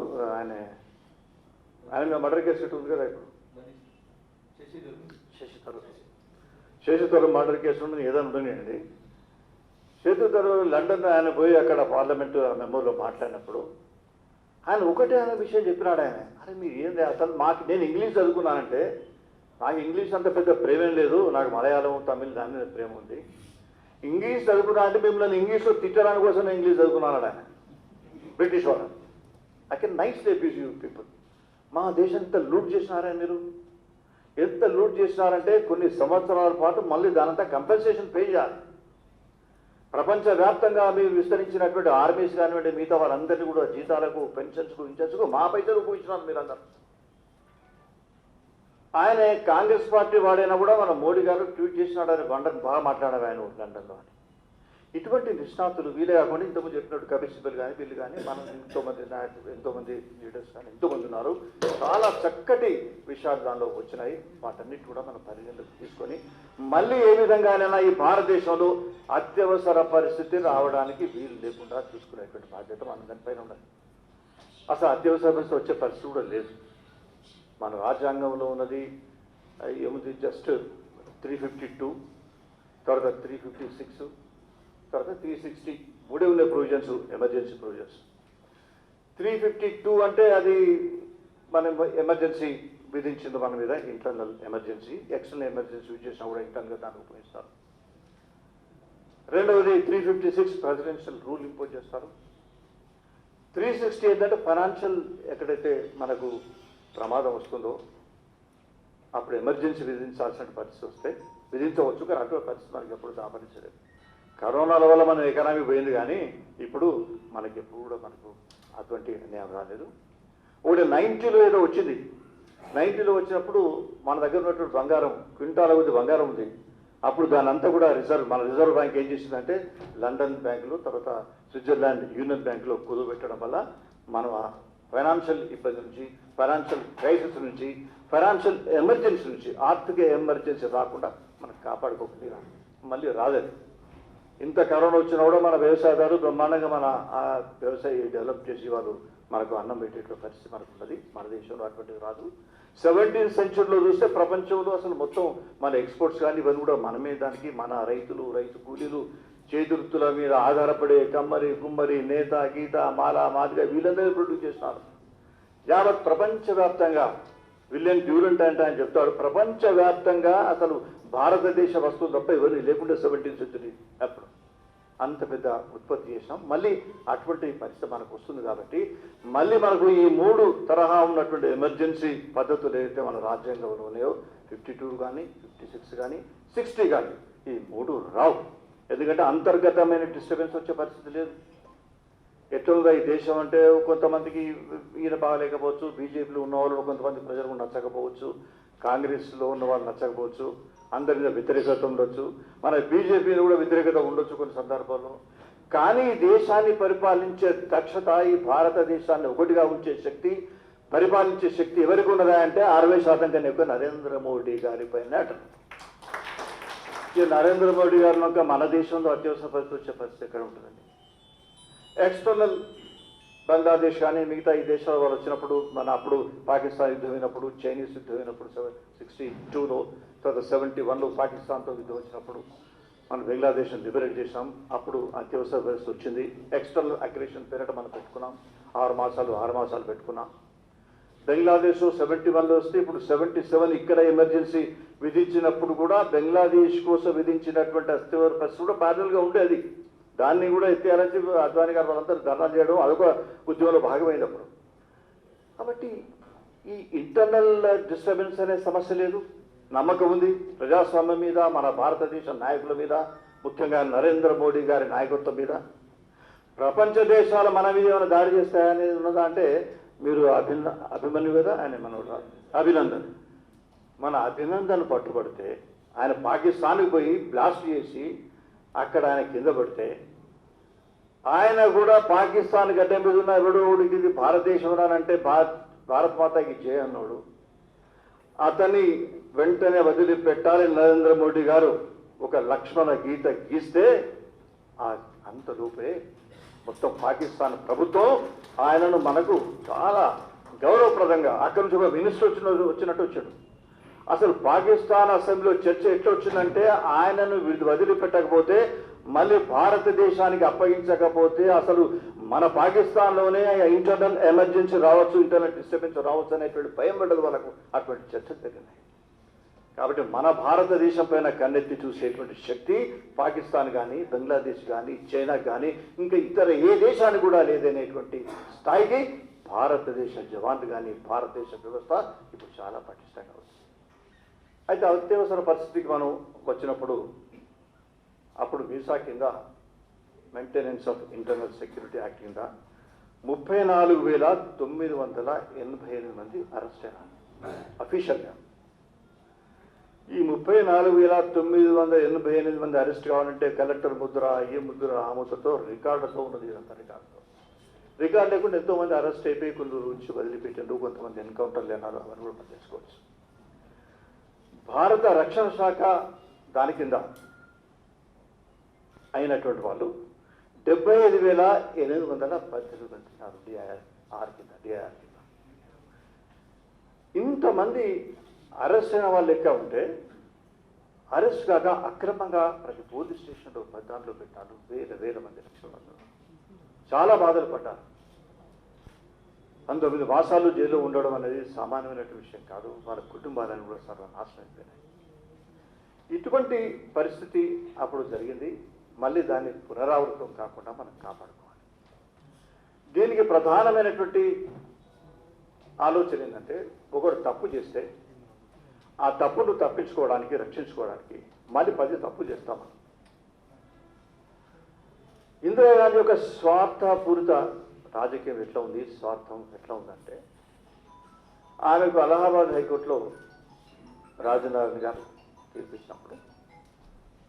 ఆయన మర్డర్ కేసు ఉంది కదా, ఇప్పుడు శశి థరూర్ మర్డర్ కేసు ఉండని ఏదైనా ఉండనియండి. శశి థరూర్ లండన్ ఆయన పోయి అక్కడ పార్లమెంటు మెంబర్లో మాట్లాడినప్పుడు ఆయన ఆయన విషయం చెప్పినాడు. అరే మీరు ఏంది అసలు నేను ఇంగ్లీష్ చదువుకున్నానంటే నాకు ఇంగ్లీష్ అంత పెద్ద ప్రేమేం లేదు, నాకు మలయాళం తమిళ్ దాని మీద ప్రేమ ఉంది. ఇంగ్లీష్ చదువుకున్నా అంటే మిమ్మల్ని ఇంగ్లీష్లో తిట్టడానికి కోసం నేను ఇంగ్లీష్ చదువుకున్నాడు ఆయన, బ్రిటిష్ వాళ్ళు. I can nicely abuse you people. మా దేశం ఎంత లూట్ చేసినారా మీరు, ఎంత లూట్ చేసినారంటే కొన్ని సంవత్సరాల పాటు మళ్ళీ దానంతా కంపెన్సేషన్ పే చేయాలి. ప్రపంచవ్యాప్తంగా మీరు విస్తరించినటువంటి ఆర్మీస్ కానివ్వండి, మిగతా వాళ్ళందరినీ కూడా జీతాలకు, పెన్షన్స్కు, ఇన్సూరెన్స్కు మా పైసలు ఉపయోగించినారు మీరందరూ. ఆయన కాంగ్రెస్ పార్టీ వాడైనా కూడా మన మోడీ గారు ట్వీట్ చేసినాడు, ఆయన లండన్ బాగా మాట్లాడారు ఆయన లండన్లో అని. ఇటువంటి నిష్ణాతులు వీలే కాకుండా ఇంతకుముందు చెప్పినట్టు కపిల్ సిబల్ కానీ వీళ్ళు కానీ మనం ఎంతోమంది నాయకులు, ఎంతోమంది లీడర్స్ కానీ ఎంతోమంది ఉన్నారు. చాలా చక్కటి విషయాలు దానిలో వచ్చినాయి. వాటన్నిటి కూడా మనం పరిగణలోకి తీసుకొని మళ్ళీ ఏ విధంగానైనా ఈ భారతదేశంలో అత్యవసర పరిస్థితి రావడానికి వీలు లేకుండా చూసుకునేటువంటి బాధ్యత మన దానిపైన ఉన్నది. అసలు అత్యవసర పరిస్థితి వచ్చే పరిస్థితి కూడా లేదు. మన రాజ్యాంగంలో ఉన్నది ఏముంది, జస్ట్ 352, తర్వాత 356, తర్వాత 360 మూడే ఉన్నాయి ప్రొవిజన్స్, ఎమర్జెన్సీ ప్రొవిజన్స్. 352 అంటే అది మన ఎమర్జెన్సీ విధించింది మన మీద, internal emergency. External emergency use చేసినా కూడా ఇంటర్నల్గా దాన్ని ఉపయోగిస్తారు. రెండవది 356 ప్రెసిడెన్షియల్ రూల్ ఇంపోజ్ చేస్తారు. 360 ఏంటంటే ఫైనాన్షియల్, ఎక్కడైతే మనకు ప్రమాదం వస్తుందో అప్పుడు ఎమర్జెన్సీ విధించాల్సిన పరిస్థితి వస్తే విధించవచ్చు. కానీ అటువంటి పరిస్థితి మనకి ఎప్పుడు దాపరించలేదు. కరోనాల వల్ల మన ఎకనామీ పోయింది, కానీ ఇప్పుడు మనకి ఎప్పుడు కూడా మనకు అటువంటి అన్యాయం రాలేదు. ఒకటి 90లో ఏదో వచ్చింది. 90లో వచ్చినప్పుడు మన దగ్గర ఉన్నటువంటి బంగారం, క్వింటాల కొద్ది బంగారం ఉంది. అప్పుడు దాని అంతా కూడా మన రిజర్వ్ బ్యాంక్ ఏం చేసిందంటే లండన్ బ్యాంకులు, తర్వాత స్విట్జర్లాండ్ యూనియన్ బ్యాంకులో కుదువ పెట్టడం వల్ల మనం ఫైనాన్షియల్ ఇబ్బంది నుంచి, ఫైనాన్షియల్ క్రైసిస్ నుంచి, ఫైనాన్షియల్ ఎమర్జెన్సీ నుంచి, ఆర్థిక ఎమర్జెన్సీ రాకుండా మనం కాపాడుకోకుండా మళ్ళీ రాలేదు. ఇంత కరోనా వచ్చినా కూడా మన వ్యవసాయదారులు బ్రహ్మాండంగా మన ఆ వ్యవసాయ డెవలప్ చేసి వాళ్ళు మనకు అన్నం పెట్టేటువంటి పరిస్థితి మనకు ఉన్నది. మన దేశంలో అటువంటిది రాదు. 17th సెంచరీలో చూస్తే ప్రపంచంలో అసలు మొత్తం మన ఎక్స్పోర్ట్స్ కానీ ఇవన్నీ కూడా మనమే, దానికి మన రైతులు, రైతు కూలీలు, చేతివృత్తుల మీద ఆధారపడే కమ్మరి, కుమ్మరి, నేత, గీత, మాల, మాదిగా వీళ్ళందరూ ప్రొడ్యూస్ చేస్తున్నారు. యావత్ ప్రపంచవ్యాప్తంగా విలియం డ్యూరంట్ అంటే ఆయన చెప్తాడు, ప్రపంచవ్యాప్తంగా అసలు భారతదేశ వస్తువులు తప్ప ఎవరు లేకుండా 17th సెంచరీ అప్పుడు అంత పెద్ద ఉత్పత్తి చేసినాం. మళ్ళీ అటువంటి పరిస్థితి మనకు వస్తుంది కాబట్టి మళ్ళీ మనకు ఈ 3 తరహా ఉన్నటువంటి ఎమర్జెన్సీ పద్ధతులు ఏదైతే మన రాజ్యాంగంలో ఉన్నాయో 52 కానీ 56 కానీ 60 కానీ ఈ 3 రావు. ఎందుకంటే అంతర్గతమైన డిస్టర్బెన్స్ వచ్చే పరిస్థితి లేదు. ఎట్లుందా ఈ దేశం అంటే కొంతమందికి ఈయన బాగలేకపోవచ్చు, బీజేపీలో ఉన్న వాళ్ళు కొంతమంది ప్రజలకు నచ్చకపోవచ్చు, కాంగ్రెస్లో ఉన్న వాళ్ళు నచ్చకపోవచ్చు, అందరి మీద వ్యతిరేకత ఉండొచ్చు, మన బీజేపీలో కూడా వ్యతిరేకత ఉండొచ్చు కొన్ని సందర్భాల్లో. కానీ ఈ దేశాన్ని పరిపాలించే దక్షత, ఈ భారతదేశాన్ని ఒకటిగా ఉంచే శక్తి, పరిపాలించే శక్తి ఎవరికి ఉన్నదా అంటే 60% కన్నా ఎక్కువ నరేంద్ర మోడీ గారి పైన. ఈ నరేంద్ర మోడీ గారిలో మన దేశంలో అత్యవసర పరిస్థితి వచ్చే పరిస్థితి ఎక్కడ ఉంటుందండి? ఎక్స్టర్నల్ బంగ్లాదేశ్ కానీ మిగతా ఈ దేశాల వాళ్ళు వచ్చినప్పుడు, మన అప్పుడు పాకిస్తాన్ యుద్ధం అయినప్పుడు, చైనీస్ యుద్ధం అయినప్పుడు 62లో, తర్వాత 71లో పాకిస్తాన్తో యుద్ధం వచ్చినప్పుడు మనం బంగ్లాదేశ్ని లిబరేట్ చేసాం. అప్పుడు అత్యవసర పరిస్థితి వచ్చింది. ఎక్స్టర్నల్ అగ్రెషన్ పేరిట మనం పెట్టుకున్నాం. 6 మాసాలు పెట్టుకున్నాం. బంగ్లాదేశ్ 71లో వస్తే ఇప్పుడు 77 ఇక్కడ ఎమర్జెన్సీ విధించినప్పుడు కూడా బంగ్లాదేశ్ కోసం విధించినటువంటి అత్యవసర పరిస్థితి కూడా ప్యారల్గా ఉండేది. దాన్ని కూడా ఎత్తేయాలని అద్వానీ గారు వాళ్ళందరూ ధర్నా చేయడం అదొక ఉద్యమంలో భాగమైనప్పుడు. కాబట్టి ఈ ఇంటర్నల్ డిస్టర్బెన్స్ అనే సమస్య లేదు. నమ్మకం ఉంది ప్రజాస్వామ్యం మీద, మన భారతదేశ నాయకుల మీద, ముఖ్యంగా నరేంద్ర మోడీ గారి నాయకత్వం మీద. ప్రపంచ దేశాలు మన మీద ఏమైనా దాడి చేస్తాయనేది ఉన్నదా అంటే మీరు అభిమన్యు కదా, ఆయన మన అభినందన్, మన అభినందన్ పట్టుబడితే ఆయన పాకిస్తాన్కి పోయి బ్లాస్ట్ చేసి అక్కడ ఆయన కింద పడితే ఆయన కూడా పాకిస్తాన్ గడ్డ మీద ఉన్న ఎవడోడికి ఇది భారతదేశం అంటే భారత్ మాతకి జయ అన్నాడు. అతన్ని వెంటనే వదిలిపెట్టాలి నరేంద్ర మోడీ గారు ఒక లక్ష్మణ గీత గీస్తే అంతలోపే మొత్తం పాకిస్తాన్ ప్రభుత్వం ఆయనను మనకు చాలా గౌరవప్రదంగా అక్కడి నుంచి ఒక మినిస్టర్ వచ్చినట్టు వచ్చాడు. అసలు పాకిస్తాన్ అసెంబ్లీలో చర్చ ఎట్లా వచ్చిందంటే ఆయనను వదిలిపెట్టకపోతే, మళ్ళీ భారతదేశానికి అప్పగించకపోతే అసలు మన పాకిస్తాన్లోనే ఇంటర్నల్ ఎమర్జెన్సీ రావచ్చు, ఇంటర్నల్ డిస్టర్బెన్స్ రావచ్చు అనేటువంటి భయం పడ్డది వాళ్ళకు. అటువంటి చర్చలు జరిగినాయి. కాబట్టి మన భారతదేశం పైన కన్నెత్తి చూసేటువంటి శక్తి పాకిస్తాన్ కానీ, బంగ్లాదేశ్ కానీ, చైనా కానీ, ఇంకా ఇతర ఏ దేశానికి కూడా లేదనేటువంటి స్థాయికి భారతదేశ జవాన్లు కానీ, భారతదేశ వ్యవస్థ ఇప్పుడు చాలా పటిష్టంగా ఉంది. అయితే అత్యవసర పరిస్థితికి మనం వచ్చినప్పుడు అప్పుడు వీసా కింద maintenance of internal security act కింద 34,988 మంది అరెస్ట్ అయినారు అఫీషియల్గా. ఈ 34,988 మంది అరెస్ట్ కావాలంటే కలెక్టర్ ముద్ర, ఏ ముద్ర, ఆ ముద్రతో రికార్డుతో ఉన్నది. ఇదంతా రికార్డు లేకుండా ఎంతోమంది అరెస్ట్ అయిపోయి కొందరు నుంచి వదిలిపెట్టారు, కొంతమంది ఎన్కౌంటర్లు అన్నారు. అవన్నీ కూడా మనం తెలుసుకోవచ్చు. భారత రక్షణ శాఖ దాని కింద అయినటువంటి వాళ్ళు 75,818 మంది డిఐఆర్ కింద. ఇంతమంది అరెస్ట్ అయిన వాళ్ళు లెక్క ఉంటే అరెస్ట్ కాక అక్రమంగా ప్రతి పోలీస్ స్టేషన్లో దాంట్లో పెట్టారు. వేల మంది, లక్షల మంది చాలా బాధలు పడ్డారు. 19 మాసాలు జైల్లో ఉండడం అనేది సామాన్యమైనటువంటి విషయం కాదు. వాళ్ళ కుటుంబాలను కూడా సర్వనాశనం అయిపోయినాయి. ఇటువంటి పరిస్థితి అప్పుడు జరిగింది. మళ్ళీ దాన్ని పునరావృతం కాకుండా మనం కాపాడుకోవాలి. దీనికి ప్రధానమైనటువంటి ఆలోచన ఏంటంటే, ఒకడు తప్పు చేస్తే ఆ తప్పును తప్పించుకోవడానికి, రక్షించుకోవడానికి మళ్ళీ 10 తప్పు చేస్తాం. ఇందిరాగాంధీ యొక్క స్వార్థపూరిత రాజకీయం ఎట్లా ఉంది, స్వార్థం ఎట్లా ఉందంటే, ఆమెకు అలహాబాద్ హైకోర్టులో రాజనారాయణ గారు తీర్పిచ్చినప్పుడు,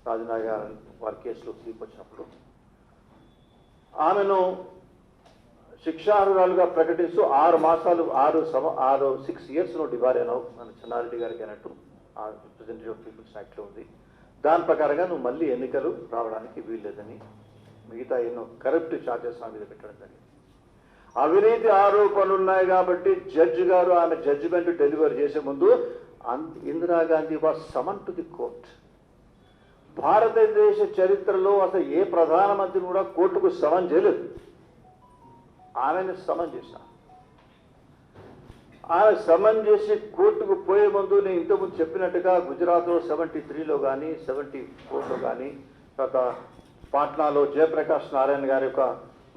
రాజనారాయణ గారు వారి కేసులో తీర్పు వచ్చినప్పుడు ఆమెను శిక్షార్హురాలుగా ప్రకటిస్తూ 6 మాసాలు 6 years డిబార్ అయినావు. మన చెన్నారెడ్డి గారికి అన్నట్టు ఆ రిప్రజెంటేటివ్ ఆఫ్ పీపుల్స్ యాక్ట్లో ఉంది. దాని ప్రకారంగా నువ్వు మళ్ళీ ఎన్నికలు రావడానికి వీల్లేదని మిగతా ఎన్నో కరప్ట్ ఛార్జెస్ నా మీద పెట్టడం జరిగింది. అవినీతి ఆరోపణలు ఉన్నాయి కాబట్టి జడ్జి గారు ఆమె జడ్జిమెంట్ డెలివర్ చేసే ముందు Indira Gandhi was summon to the court. భారతదేశ చరిత్రలో అసలు ఏ ప్రధానమంత్రి కూడా కోర్టుకు సమన్ చేయలేదు. ఆమెను సమన్ చేశాను. ఆమె సమన్ చేసి కోర్టుకు పోయే ముందు నేను ఇంతకుముందు చెప్పినట్టుగా గుజరాత్లో 73లో కానీ 74లో కానీ తర్వాత పాట్నాలో జయప్రకాష్ నారాయణ గారి యొక్క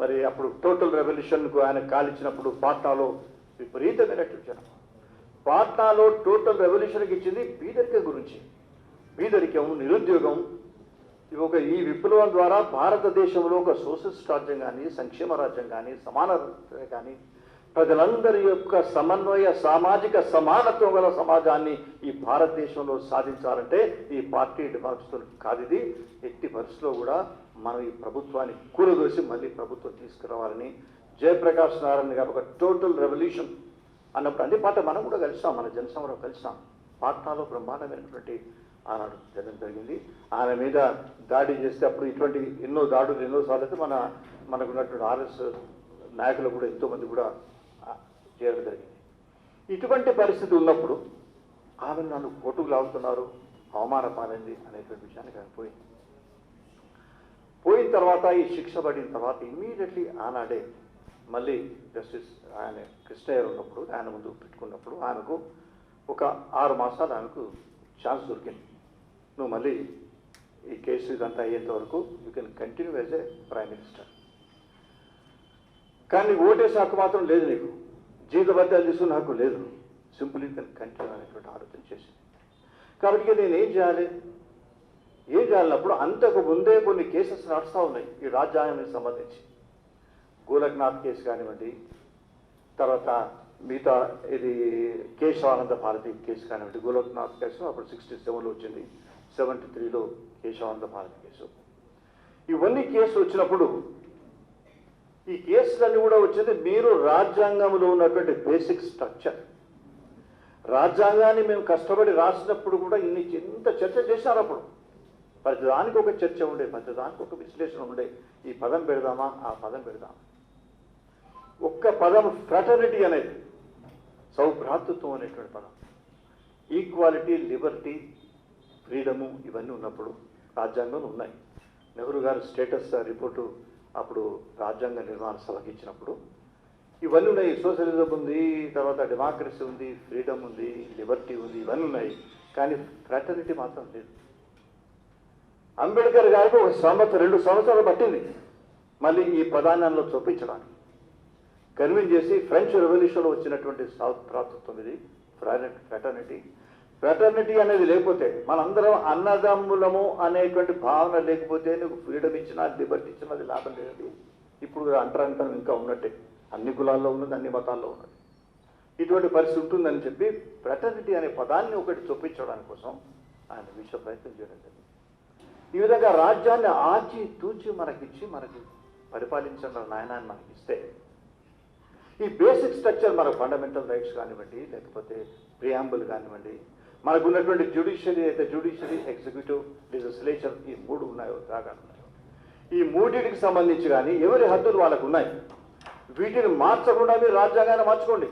మరి అప్పుడు టోటల్ రెవల్యూషన్కు ఆయన కాలిచ్చినప్పుడు పాట్నాలో విపరీతమైనటువంటి జనం. పాట్నాలో టోటల్ రెవల్యూషన్కి ఇచ్చింది బీదరికం గురించి. బీదరికం, నిరుద్యోగం, ఈ విప్లవం ద్వారా భారతదేశంలో ఒక సోషలిస్ట్ రాజ్యం కానీ, సంక్షేమ రాజ్యం కానీ, సమానత కానీ, ప్రజలందరి యొక్క సమన్వయ, సామాజిక సమానత్వం గల సమాజాన్ని ఈ భారతదేశంలో సాధించాలంటే ఈ పార్టీ డెమోక్రసీతో కాదు. ఇది ఎట్టి పరిస్థితుల్లో కూడా మనం ఈ ప్రభుత్వాన్ని కూలదోసి మళ్ళీ ప్రభుత్వం తీసుకురావాలని జయప్రకాష్ నారాయణ గారు ఒక టోటల్ రెవల్యూషన్ అన్నప్పుడు అన్ని పార్టీ మనం కూడా కలిసాం, మన జనసమరం కలిసాం. పాట్నాలో బ్రహ్మాండమైనటువంటి ఆనాడు జరగడం జరిగింది. ఆయన మీద దాడి చేస్తే అప్పుడు ఇటువంటి ఎన్నో దాడులు ఎన్నోసార్లు అయితే మనకున్నటువంటి ఆర్ఎస్ నాయకులు కూడా ఎంతోమంది కూడా చేయడం జరిగింది. ఇటువంటి పరిస్థితి ఉన్నప్పుడు ఆమె నన్ను కోర్టుకు లాగుతున్నారు, అవమానపాలైంది అనేటువంటి విషయానికి ఆయన పోయిన తర్వాత ఈ శిక్ష పడిన తర్వాత ఇమ్మీడియట్లీ ఆనాడే మళ్ళీ జస్టిస్ ఆయన కృష్ణయ్య ఉన్నప్పుడు ఆయన ముందు పెట్టుకున్నప్పుడు ఆయనకు ఒక 6 మాసాలు ఆయనకు ఛాన్స్ దొరికింది. నువ్వు మళ్ళీ ఈ కేసు ఇదంతా అయ్యేంత వరకు you can continue as a prime minister. కానీ ఓటేసే హక్కు మాత్రం లేదు, నీకు జీతభత్యాలు తీసుకున్న హక్కు లేదు. సింపుల్ యూ కెన్ కంటిన్యూ అనేటువంటి ఆలోచన చేసింది. కాబట్టి నేను ఏం చేయాలన్నప్పుడు అంతకు ముందే కొన్ని కేసెస్ నడుస్తూ ఉన్నాయి ఈ రాజ్యాంగానికి సంబంధించి. గోలక్నాథ్ కేసు కానివ్వండి, తర్వాత మిగతా ఇది కేశవానంద భారతి కేసు కానివ్వండి. గోలక్నాథ్ కేసు అప్పుడు 67లో వచ్చింది, 73లో కేశవానంద భారతి కేసు. ఇవన్నీ కేసులు వచ్చినప్పుడు ఈ కేసులన్నీ కూడా వచ్చింది మీరు రాజ్యాంగంలో ఉన్నటువంటి బేసిక్ స్ట్రక్చర్. రాజ్యాంగాన్ని మేము కష్టపడి రాసినప్పుడు కూడా ఇంత చర్చ చేశారు. అప్పుడు ప్రతిదానికి ఒక చర్చ ఉండే, ప్రతిదానికి ఒక విశ్లేషణ ఉండే. ఈ పదం పెడదామా, ఆ పదం పెడదామా. ఒక్క పదం ఫ్రాటర్నిటీ అనేది, సౌభ్రాతృత్వం అనేటువంటి పదం, ఈక్వాలిటీ, లిబర్టీ, ఫ్రీడము ఇవన్నీ ఉన్నప్పుడు రాజ్యాంగంలో ఉన్నాయి. నెహ్రూ గారు స్టేటస్ రిపోర్టు అప్పుడు రాజ్యాంగ నిర్మాణ సభకి ఇచ్చినప్పుడు ఇవన్నీ ఉన్నాయి. సోషలిజం ఉంది, తర్వాత డెమోక్రసీ ఉంది, ఫ్రీడమ్ ఉంది, లిబర్టీ ఉంది, ఇవన్నీ ఉన్నాయి. కానీ ఫ్రాటర్నిటీ మాత్రం లేదు. అంబేద్కర్ గారికి 2 సంవత్సరాలు పట్టింది మళ్ళీ ఈ పదాన్నంలో చూపించడానికి. కన్విన్స్ చేసి ఫ్రెంచ్ రెవల్యూషన్లో వచ్చినటువంటి సౌభ్రాతృత్వం ఇది ఫ్రాటర్నిటీ. ఫ్రాటర్నిటీ అనేది లేకపోతే మనందరం అన్నదమ్ములము అనేటువంటి భావన లేకపోతే నువ్వు ఫ్రీడమ్ ఇచ్చినా, లిబర్టీ ఇచ్చినా అది లాభం లేదు. ఇప్పుడు అంటరాంతరం ఇంకా ఉన్నట్టే, అన్ని కులాల్లో ఉన్నది, అన్ని మతాల్లో ఉన్నది. ఇటువంటి పరిస్థితి ఉంటుందని చెప్పి ఫ్రాటర్నిటీ అనే పదాన్ని ఒకటి చూపించడానికి కోసం ఆయన విశ్వ ప్రయత్నం చేయడం జరిగింది. ఈ విధంగా రాజ్యాన్ని ఆచి తూచి మనకిచ్చి మనకు పరిపాలించిన నాయనాన్ని మనకి ఇస్తే ఈ బేసిక్ స్ట్రక్చర్, మన ఫండమెంటల్ రైట్స్ కానివ్వండి, లేకపోతే ప్రియాంబుల్ కానివ్వండి, మనకున్నటువంటి జ్యుడిషియరీ అయితే జ్యుడిషియరీ, ఎగ్జిక్యూటివ్, లెజిస్లేచర్, ఈ 3 ఉన్నాయో రాగాలు ఉన్నాయో, ఈ 3టికి సంబంధించి కానీ ఎవరి హద్దులు వాళ్ళకు ఉన్నాయి. వీటిని మార్చకుండా మీరు రాజ్యాంగాన్ని మార్చుకోండి.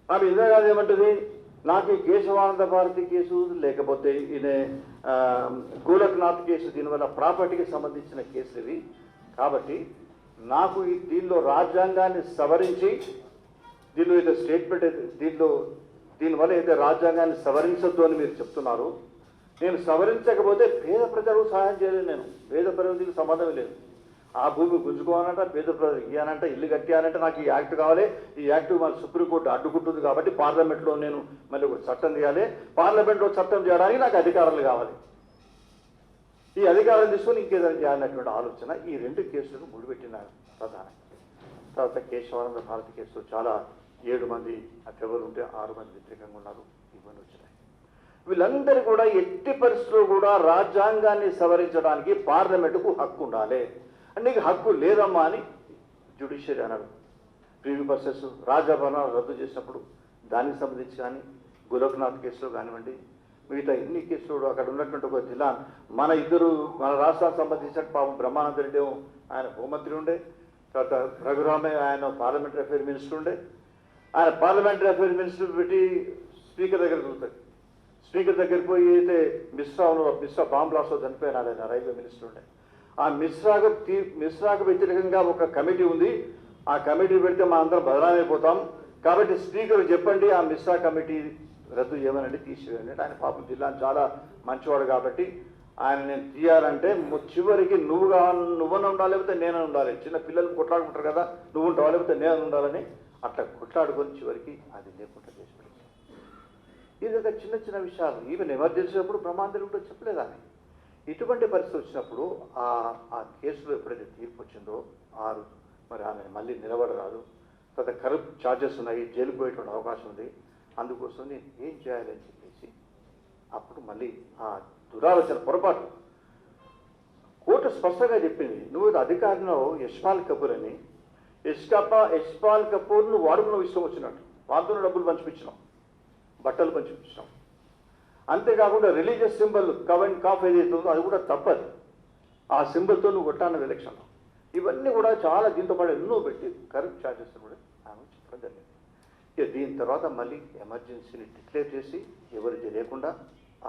ఆమె ఇందిరాగాంధీ ఏమంటుంది, నాకు ఈ కేశవానంద భారతి కేసు లేకపోతే ఈయన గోలక్నాథ్ కేసు దీనివల్ల ప్రాపర్టీకి సంబంధించిన కేసులు ఇవి. కాబట్టి నాకు దీనిలో రాజ్యాంగాన్ని సవరించి, దీనిలో అయితే స్టేట్మెంట్ దీనివల్ల అయితే రాజ్యాంగాన్ని సవరించద్దు అని మీరు చెప్తున్నారు. నేను సవరించకపోతే పేద ప్రజలకు సహాయం చేయలేదు. నేను పేద ప్రజలకు సంబంధం లేదు. ఆ భూమి గుంజుకోవాలంట, పేద ప్రజలకు ఇవ్వాలంట, ఇల్లు కట్టాలంటే నాకు ఈ యాక్ట్ కావాలి. ఈ యాక్ట్ మన సుప్రీంకోర్టు అడ్డుకుంటుంది కాబట్టి పార్లమెంట్లో నేను మళ్ళీ ఒక చట్టం చేయాలి. పార్లమెంట్లో చట్టం చేయడానికి నాకు అధికారాలు కావాలి. ఈ అధికారం తీసుకొని ఇంకేదైనా చేయాలన్నటువంటి ఆలోచన ఈ 2 కేసులను ముడిపెట్టినారు ప్రధానంగా. తర్వాత కేశవానంద భారతి కేసు చాలా 7 మంది ఫేవర్ ఉంటే 6 మంది వ్యతిరేకంగా ఉన్నారు. ఇవన్నీ వచ్చినాయి. వీళ్ళందరూ కూడా ఎట్టి పరిస్థితుల్లో కూడా రాజ్యాంగాన్ని సవరించడానికి పార్లమెంటుకు హక్కు ఉండాలి. నీకు హక్కు లేదమ్మా అని జ్యుడిషియరీ అన్నారు. ప్రివ్యూ ప్రాసెస్ రాజ్యభవనాలు రద్దు చేసినప్పుడు దానికి సంబంధించి కానీ, గోలక్నాథ్ కేసులో కానివ్వండి, మిగతా ఎన్ని కేసులు అక్కడ ఉన్నటువంటి ఒక జిల్లా మన రాష్ట్రానికి సంబంధించిన పాపం బ్రహ్మానంద రెడ్డి ఆయన హోంమంత్రి ఉండే, తర్వాత రఘురామయ్య ఆయన పార్లమెంటరీ అఫైర్ మినిస్టర్ ఉండే. ఆయన పార్లమెంటరీ అఫైర్ మినిస్టర్ పెట్టి స్పీకర్ దగ్గరికి వెళ్తాడు. స్పీకర్ దగ్గరికి పోయి అయితే మిశ్రా బాంబ్ బ్లాస్ట్లో చనిపోయినాడు ఆయన రైల్వే మినిస్టర్ ఉండే. ఆ మిశ్రాకు వ్యతిరేకంగా ఒక కమిటీ ఉంది, ఆ కమిటీ పెడితే మా అందరం బదనామైపోతాం, కాబట్టి స్పీకర్ చెప్పండి ఆ మిశ్రా కమిటీ రద్దు చేయమనండి, తీసివేయండి. ఆయన పాపం జిల్లాని చాలా మంచివాడు కాబట్టి ఆయన నేను తీయాలంటే చివరికి నువ్వన్నా ఉండాలి, లేకపోతే నేను ఉండాలి. చిన్న పిల్లలు కొట్లాడుకుంటారు కదా, నువ్వు ఉంటావు లేకపోతే నేను ఉండాలని అట్లా కొట్లాడుకొని చివరికి అది లేకుండా చేసి ఇది ఒక చిన్న చిన్న విషయాలు. ఈవెన్ ఎమర్జెన్సీ అప్పుడు ప్రమాదాలు కూడా చెప్పలేదు అని. ఇటువంటి పరిస్థితి వచ్చినప్పుడు ఆ కేసులో ఎప్పుడైతే తీర్పు వచ్చిందో మరి ఆమె మళ్ళీ నిలబడరాదు, తర్వాత కరప్ట్ ఛార్జెస్ ఉన్నాయి, జైలుకు పోయేటువంటి అవకాశం ఉంది, అందుకోసం నేను ఏం చేయాలని చెప్పేసి అప్పుడు మళ్ళీ ఆ దురాలోచన పొరపాటు కోర్టు స్పష్టంగా చెప్పింది. నువ్వు అధికారిలో యశ్పాల్ కపూర్ అని, యశ్పాల్ కపూర్ను వాడుకున్న ఇష్టం వచ్చినట్టు వాళ్ళతో డబ్బులు పంచిపించినాం, బట్టలు పంచిపించినాం. అంతేకాకుండా religious symbol cow and calf ఏదైతే ఉందో అది కూడా తప్పదు. ఆ సింబల్తో నువ్వు కొట్టాను ఎలక్షన్లో. ఇవన్నీ కూడా చాలా దీంతో పాటు ఎన్నో పెట్టి కరప్ట్ ఛార్జెస్ కూడా ఆమె చెప్పడం జరిగింది. ఇక దీని తర్వాత మళ్ళీ ఎమర్జెన్సీని డిక్లేర్ చేసి ఎవరు తెలియకుండా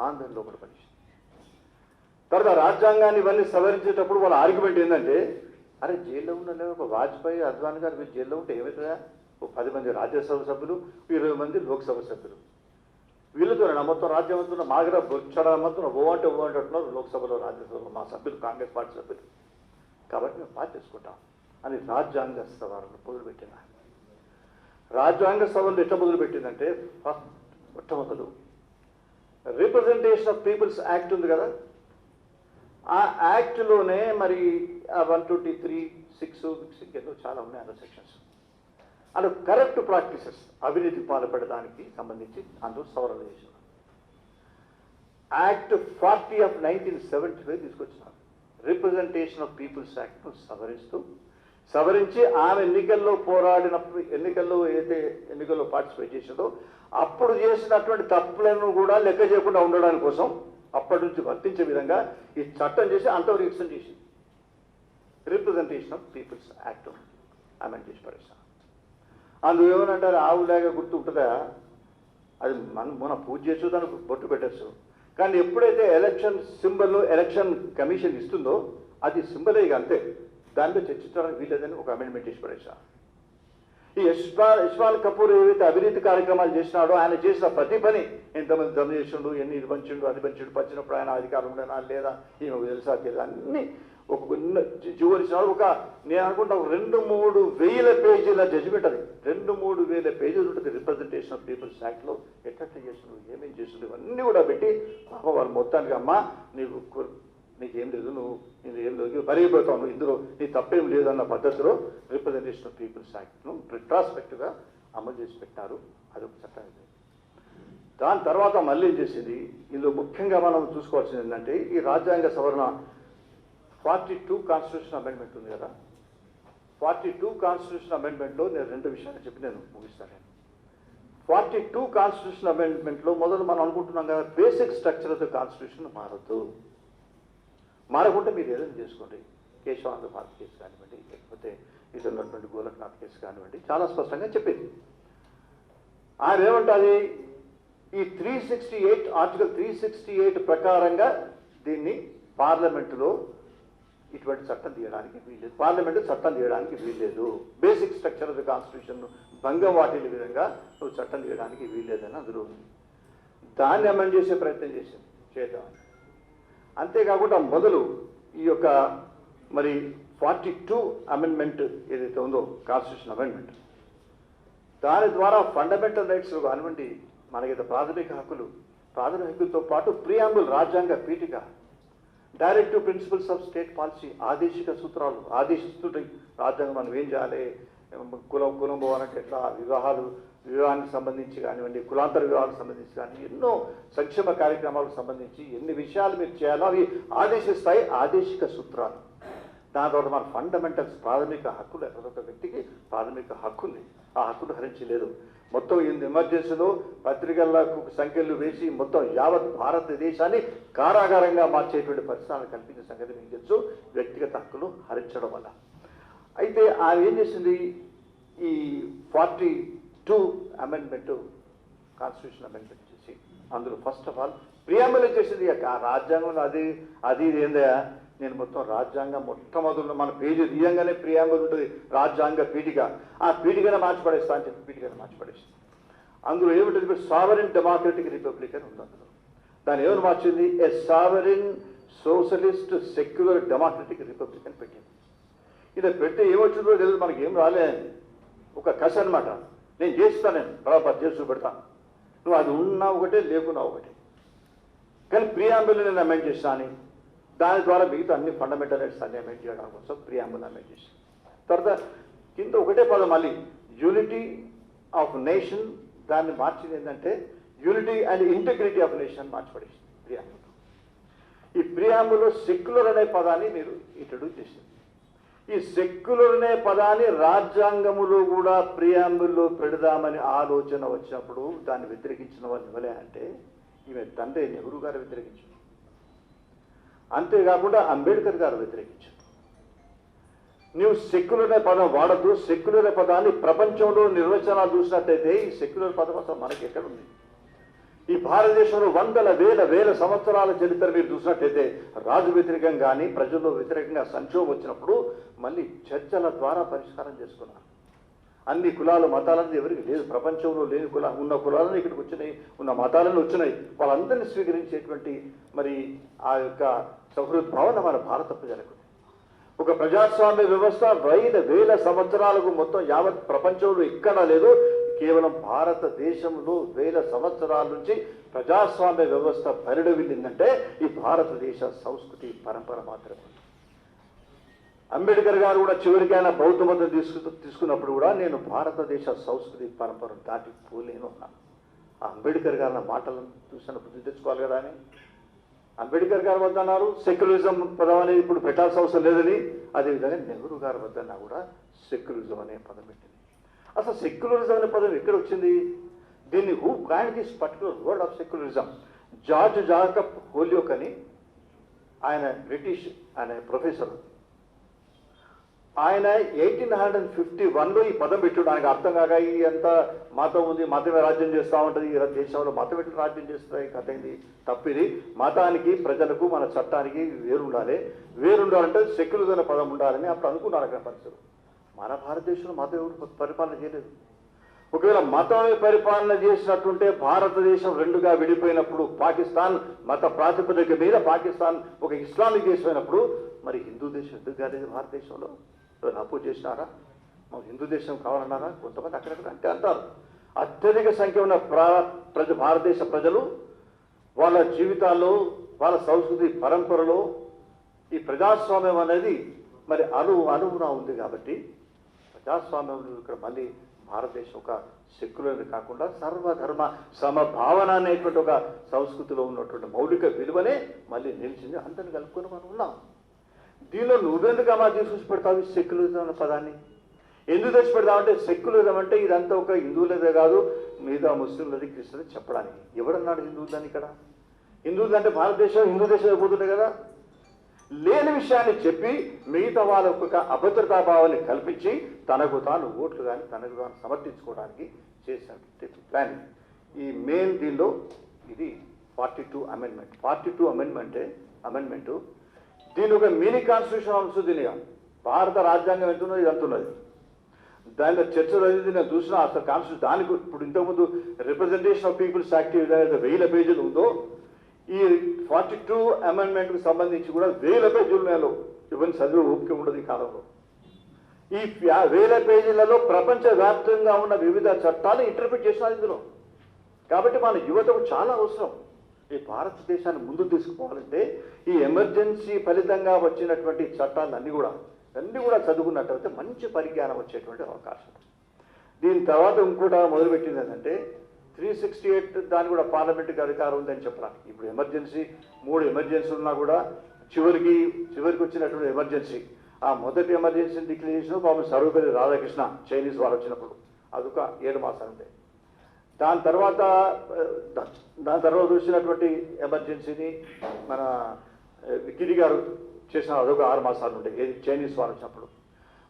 ఆంధ్రలో కూడా పనిచేసింది. తర్వాత రాజ్యాంగాన్ని ఇవన్నీ సవరించేటప్పుడు వాళ్ళ ఆర్గ్యుమెంట్ ఏంటంటే, అరే జైల్లో ఉన్న ఒక వాజ్పేయి, అద్వానీ గారు మీరు జైల్లో ఉంటే ఏమవుతుందా, ఒక 10 మంది రాజ్యసభ సభ్యులు, 20 మంది లోక్సభ సభ్యులు, వీళ్ళతో మొత్తం రాజ్యం అంటున్న మాగర బొచ్చడంతో ఓ అంటే అంటున్నారు లోక్సభలో, రాజ్యసభలో మా సభ్యులు, కాంగ్రెస్ పార్టీ సభ్యులు, కాబట్టి మేము పాస్ చేసుకుంటాం అని రాజ్యాంగ సవరణ మొదలుపెట్టిన. రాజ్యాంగ సవరణ ఎట్లా మొదలుపెట్టిందంటే, మొట్టమొదలు రిప్రజెంటేషన్ ఆఫ్ పీపుల్స్ యాక్ట్ ఉంది కదా, ఆ యాక్ట్లోనే మరి 123, 6 ఏదో చాలా ఉన్నాయి అందులో సెక్షన్స్. అందులో కరప్ట్ ప్రాక్టీసెస్, అవినీతి పాల్పడడానికి సంబంధించి అందులో సవరణ చేసినారు. యాక్ట్ 40 of 1975 తీసుకొచ్చినారు. రిప్రజెంటేషన్ ఆఫ్ పీపుల్స్ యాక్ట్ను సవరించి ఆమె ఎన్నికల్లో ఎన్నికల్లో పార్టిసిపేట్ చేసిందో అప్పుడు చేసినటువంటి తప్పులను కూడా లెక్క చేయకుండా ఉండడానికి కోసం అప్పటి నుంచి వర్తించే విధంగా ఈ చట్టం చేసి అంతవరకు ఎక్స్టెండ్ చేసింది. Representation of people's act amend చేసి పడేసాం. అందులో ఏమనంటారు, ఆవులాగా గుర్తు ఉంటుందా, అది మన పూజ చేయొచ్చు, దానికి బొట్టు పెట్టచ్చు, కానీ ఎప్పుడైతే ఎలక్షన్ సింబల్ ఎలక్షన్ కమిషన్ ఇస్తుందో అది సింబలే, ఇక అంతే, దాంట్లో చర్చించడానికి వీలేదని ఒక అమెండ్మెంట్ చేసి పడేసా. ఈ యశ్పాల్ కపూర్ ఏవైతే అవినీతి కార్యక్రమాలు చేసినాడో ఆయన చేసిన ప్రతి పని, ఎంతమంది దమ్ చేసిండు, ఎన్ని ఇది పంచిండు అది పంచిండు, పంచినప్పుడు ఆయన అధికారం ఉండేనా లేదా, ఈమె తెలుసా తెలియదు, అన్ని ఒక చివరిచ్చినాడు. నేను అనుకుంటా 2-3 వేల పేజీల జడ్జిమెంట్, అది 2-3 వేల పేజీలు ఉంటుంది రిప్రజెంటేషన్ ఆఫ్ పీపుల్స్ యాక్ట్లో. ఎట్లా చేసిండు, ఏమేం చేసిండు, ఇవన్నీ కూడా పెట్టి వాళ్ళు మొత్తానికి అమ్మ నీకేం లేదు, నువ్వు ఏం లేదు, మరిగిపోతావు, ఇందులో నీ తప్పేం లేదన్న పద్ధతిలో రిప్రజెంటేషన్ ఆఫ్ పీపుల్స్ యాక్ట్ను రిట్రాస్పెక్ట్గా అమలు చేసి పెట్టినారు. అదొక చట్టం. దాని తర్వాత మళ్ళీ ఏం చేసింది, ఇందులో ముఖ్యంగా మనం చూసుకోవాల్సింది ఏంటంటే, ఈ రాజ్యాంగ సవరణ 42 కాన్స్టిట్యూషన్ అమెండ్మెంట్ ఉంది కదా, 42 కాన్స్టిట్యూషన్ అమెండ్మెంట్లో నేను 2 విషయాలు చెప్పి నేను ముగిస్తాను. 42 కాన్స్టిట్యూషన్ అమెండ్మెంట్లో మొదలు మనం అనుకుంటున్నాం కదా, basic structure of the constitution మారకుంటే మీరు ఏదైనా చేసుకోండి. కేశవానంద భారత్ కేసు కానివ్వండి, లేకపోతే ఇటు ఉన్నటువంటి గోలక్నాథ్ కేసు కానివ్వండి, చాలా స్పష్టంగా చెప్పింది. ఆయన ఏమంటుంది, ఈ 368 ఆర్టికల్ 368 ప్రకారంగా దీన్ని పార్లమెంటులో ఇటువంటి చట్టం తీయడానికి వీల్లేదు, పార్లమెంటు చట్టం తీయడానికి వీల్లేదు, basic structure of the constitution భంగం వాటిల్లి విధంగా నువ్వు చట్టం తీయడానికి వీల్లేదని అందులో ఉంది. దాన్ని అమెండ్ చేసే ప్రయత్నం చేద్దామని. అంతేకాకుండా మొదలు ఈ యొక్క మరి 42 అమెండ్మెంట్ ఏదైతే ఉందో కాన్స్టిట్యూషన్ అమెండ్మెంట్, దాని ద్వారా ఫండమెంటల్ రైట్స్ కానివ్వండి, మనకి ప్రాథమిక హక్కులతో పాటు ప్రియాంబుల్ రాజ్యాంగ పీఠిక, directive principles of state policy, ఆదేశిక సూత్రాలు ఆదేశిస్తుంటాయి రాజ్యాంగం, మనం ఏం చేయాలి, కులం పోవాలంటే ఎట్లా, వివాహానికి సంబంధించి కానివ్వండి, కులాంతర వివాహాలకు సంబంధించి కానీ ఎన్నో సంక్షేమ కార్యక్రమాలకు సంబంధించి ఎన్ని విషయాలు మీరు చేయాలో అవి ఆదేశిస్తాయి ఆదేశిక సూత్రాలు. దాని తర్వాత మన ఫండమెంటల్స్ ప్రాథమిక హక్కులు ప్రతి ఒక్క వ్యక్తికి ప్రాథమిక హక్కు ఉంది. ఆ హక్కును హరించలేదు. మొత్తం ఈ ఎమర్జెన్సీలో పత్రికలకు సంఖ్యలు వేసి మొత్తం యావత్ భారతదేశాన్ని కారాగారంగా మార్చేటువంటి పరిస్థితులను కల్పించిన సంగతి మీకు తెలుసు, వ్యక్తిగత హక్కులు హరించడం వల్ల. అయితే ఆమె ఏం చేసింది, ఈ 42 అమెండ్మెంట్ కాన్స్టిట్యూషన్ అమెండ్మెంట్ చేసి అందులో ఫస్ట్ ఆఫ్ ఆల్ ప్రియాంబుల్ చేసింది. రాజ్యాంగంలో అది ఏందా, నేను మొత్తం రాజ్యాంగం మొట్టమొదలు మన పేజీ తీయంగానే ప్రియాంబుల్ ఉంటుంది, రాజ్యాంగ పీఠిక. ఆ పీఠికను మార్చిపడేస్తా అని చెప్పి పీఠికను మార్చిపడేసింది. అందులో ఏమిటంటే సావరిన్ డెమోక్రటిక్ రిపబ్లిక్ అని ఉంది. అందులో దాన్ని ఏమని మార్చింది, a sovereign socialist secular democratic republic అని పెట్టింది. ఇది పెడితే ఏమొచ్చిందో తెలియదు, మనకి ఏం రాలే, ఒక కసి అనమాట. నేను చేస్తాను, నేను బరాబర్ చేసి పెడతాను, నువ్వు అది ఉన్నా ఒకటే లేకున్నా ఒకటే. కానీ ప్రియాంబుల్ నేను అమెండ్ చేస్తాను అని దాని ద్వారా మిగతా అన్ని ఫండమెంటల్ రైట్స్ అన్ని అమెండ్ చేయడం కోసం ప్రియాంబుల్ అమెండ్ చేసి తర్వాత కింద ఒకటే పదం మళ్ళీ యూనిటీ ఆఫ్ నేషన్, దాన్ని మార్చింది ఏంటంటే unity and integrity of nation మార్చిపడేసింది ప్రియాంబుల్. ఈ ప్రియాంబుల్లో సెక్యులర్ అనే పదాన్ని మీరు ఇంట్రడ్యూస్ చేసింది. ఈ సెక్యులర్ అనే పదాన్ని రాజ్యాంగములో కూడా ప్రియాంబుల్లో పెడదామని ఆలోచన వచ్చినప్పుడు దాన్ని వ్యతిరేకించిన వాళ్ళు ఇవ్వలే అంటే ఈమె తండ్రి నెహ్రూ గారు వ్యతిరేకించారు. అంతేకాకుండా అంబేద్కర్ గారు వ్యతిరేకించారు. నువ్వు సెక్యులర్ అనే పదం వాడద్దు, సెక్యులర్ అనే పదాన్ని ప్రపంచంలో నిర్వచనాలు చూసినట్టయితే ఈ సెక్యులర్ పదం అసలు మనకి ఎక్కడ ఉంది? ఈ భారతదేశంలో వందల వేల సంవత్సరాల చరిత్ర మీరు చూసినట్టయితే రాజు వ్యతిరేకంగా కానీ ప్రజల్లో వ్యతిరేకంగా సంక్షోభం వచ్చినప్పుడు మళ్ళీ చర్చల ద్వారా పరిష్కారం చేసుకున్నారు. అన్ని కులాలు మతాలన్నీ ఎవరికి లేదు, ప్రపంచంలో లేని ఉన్న కులాలను ఇక్కడికి వచ్చినాయి, ఉన్న మతాలను వచ్చినాయి, వాళ్ళందరినీ స్వీకరించేటువంటి మరి ఆ యొక్క సౌహృద్భావన మన భారత ప్రజలకు. ఒక ప్రజాస్వామ్య వ్యవస్థ వేల సంవత్సరాలకు మొత్తం యావత్ ప్రపంచంలో ఎక్కడా లేదు, కేవలం భారతదేశంలో వేల సంవత్సరాల నుంచి ప్రజాస్వామ్య వ్యవస్థ పరిడవిల్లిందంటే ఈ భారతదేశ సంస్కృతి పరంపర మాత్రమే. అంబేద్కర్ గారు కూడా చివరికి ఆయన బౌద్ధ మతం తీసుకున్నప్పుడు కూడా నేను భారతదేశ సంస్కృతి పరంపరను దాటిపోలేను అన్నాను. ఆ అంబేద్కర్ గారి మాటలను చూసినప్పుడు తెచ్చుకోవాలి కదా అని అంబేద్కర్ గారు వద్దన్నారు సెక్యులరిజం పదం అనేది ఇప్పుడు పెట్టాల్సిన అవసరం లేదని. అదేవిధంగా నెహ్రూ గారు వద్దన్నా కూడా సెక్యులరిజం అనే పదం పెట్టింది. అసలు సెక్యులరిజం అనే పదం ఎక్కడ వచ్చింది? దీన్ని who coined this particular word of secularism? George Jacob Holyoke అని ఆయన బ్రిటిష్ ఆయన ప్రొఫెసర్. ఆయన 1851లో ఈ పదం పెట్టాడు. ఆయనకు అర్థం కాక ఈ ఎంత మతం ఉంది, మతమే రాజ్యం చేస్తూ ఉంటుంది, ఈ దేశంలో మతం ఎట్లా రాజ్యం చేస్తుంది, కథ అయింది తప్పిది. మతానికి ప్రజలకు మన చట్టానికి వేరుండాలంటే సెక్యులర్ అనే పదం ఉండాలని అప్పుడు అనుకున్నారు అక్కడ పరిస్థితులు. మన భారతదేశంలో మతం ఎవరు పరిపాలన చేయలేదు. ఒకవేళ మతమే పరిపాలన చేసినట్టుంటే భారతదేశం రెండుగా విడిపోయినప్పుడు పాకిస్తాన్ మత ప్రాతిపదిక మీద పాకిస్తాన్ ఒక ఇస్లామిక్ దేశం అయినప్పుడు మరి హిందూ దేశం ఎందుకు కాలేదు భారతదేశంలో? అపోజ్ చేసినారా? మాకు హిందూ దేశం కావాలన్నారా? కొంతమంది అక్కడక్కడ అంటే అంటారు. అత్యధిక సంఖ్య ఉన్న భారతదేశ ప్రజలు వాళ్ళ జీవితాల్లో వాళ్ళ సంస్కృతి పరంపరలో ఈ ప్రజాస్వామ్యం అనేది మరి అనువున ఉంది. కాబట్టి ప్రజాస్వామ్యం ఇక్కడ మళ్ళీ భారతదేశం ఒక సెక్యులర్ కాకుండా సర్వధర్మ సమభావన అనేటువంటి ఒక సంస్కృతిలో ఉన్నటువంటి మౌలిక విలువనే మళ్ళీ నిలిచింది. అందరిని కలుపుకొని మనం ఉన్నాం. దీనిలో నువ్వెందుకు అలా తీసుకొచ్చి పెడతావు సెక్యులరిజం అనే పదాన్ని? ఎందుకు తెచ్చి పెడతామంటే సెక్యులరిజం అంటే ఇదంతా ఒక హిందువులదే కాదు మిగతా ముస్లింలది క్రిస్టియన్లది చెప్పడానికి. ఎవడన్నాడు హిందువులని? ఇక్కడ హిందువులు అంటే భారతదేశం హిందూ దేశం అయిపోతుంది కదా. లేని విషయాన్ని చెప్పి మిగతా వాళ్ళకు ఒక అభద్రతా భావాన్ని కల్పించి తనకు తాను ఓట్లు కానీ తనకు తాను సమర్థించుకోవడానికి చేసినటువంటి ప్లాన్ ఈ మెయిన్ దీనిలో ఇది 42 అమెండ్మెంట్. 42 అమెండ్మెంట్ దీని ఒక మినీ కాన్స్టిట్యూషన్ ఆల్సో. దీనిగా భారత రాజ్యాంగం ఎంత ఉన్నది ఇది అంటున్నది. దానిలో చర్చలు అనేది నేను చూసినా అసలు కాన్స్టిట్యూషన్ దానికి ఇప్పుడు ఇంతకుముందు రిప్రజెంటేషన్ ఆఫ్ పీపుల్స్ యాక్ట్ ఏదైతే 1000 పేజీలు ఉందో ఈ 42 అమెండ్మెంట్కి సంబంధించి కూడా 1000 పేజీలలో ఇవన్నీ చదివే ఓపిక ఉండదు ఈ కాలంలో. ఈ 1000 పేజీలలో ప్రపంచవ్యాప్తంగా ఉన్న వివిధ చట్టాలు ఇంటర్ప్రిట్ చేసినారు ఇందులో. కాబట్టి మన యువతకు చాలా అవసరం. ఈ భారతదేశాన్ని ముందు తీసుకుపోవాలంటే ఈ ఎమర్జెన్సీ ఫలితంగా వచ్చినటువంటి చట్టాలన్నీ కూడా చదువుకున్నట్టయితే మంచి పరిజ్ఞానం వచ్చేటువంటి అవకాశం. దీని తర్వాత ఇంకోటి మొదలుపెట్టింది ఏంటంటే 368 దాన్ని కూడా పార్లమెంటుకి అధికారం ఉందని చెప్పడానికి. ఇప్పుడు ఎమర్జెన్సీ 3 ఎమర్జెన్సీ ఉన్నా కూడా చివరికి వచ్చినటువంటి ఎమర్జెన్సీ ఆ మొదటి ఎమర్జెన్సీ డిక్లరేషన్ పాపం సర్వపల్లి రాధాకృష్ణ చైనీస్ వారు వచ్చినప్పుడు అదొక 7 మాసాలు ఉంటాయి. దాని తర్వాత వచ్చినటువంటి ఎమర్జెన్సీని మన గిరి గారు చేసిన అదొక 6 మాసాలు ఉంటాయి ఏది చైనీస్ వారు వచ్చినప్పుడు.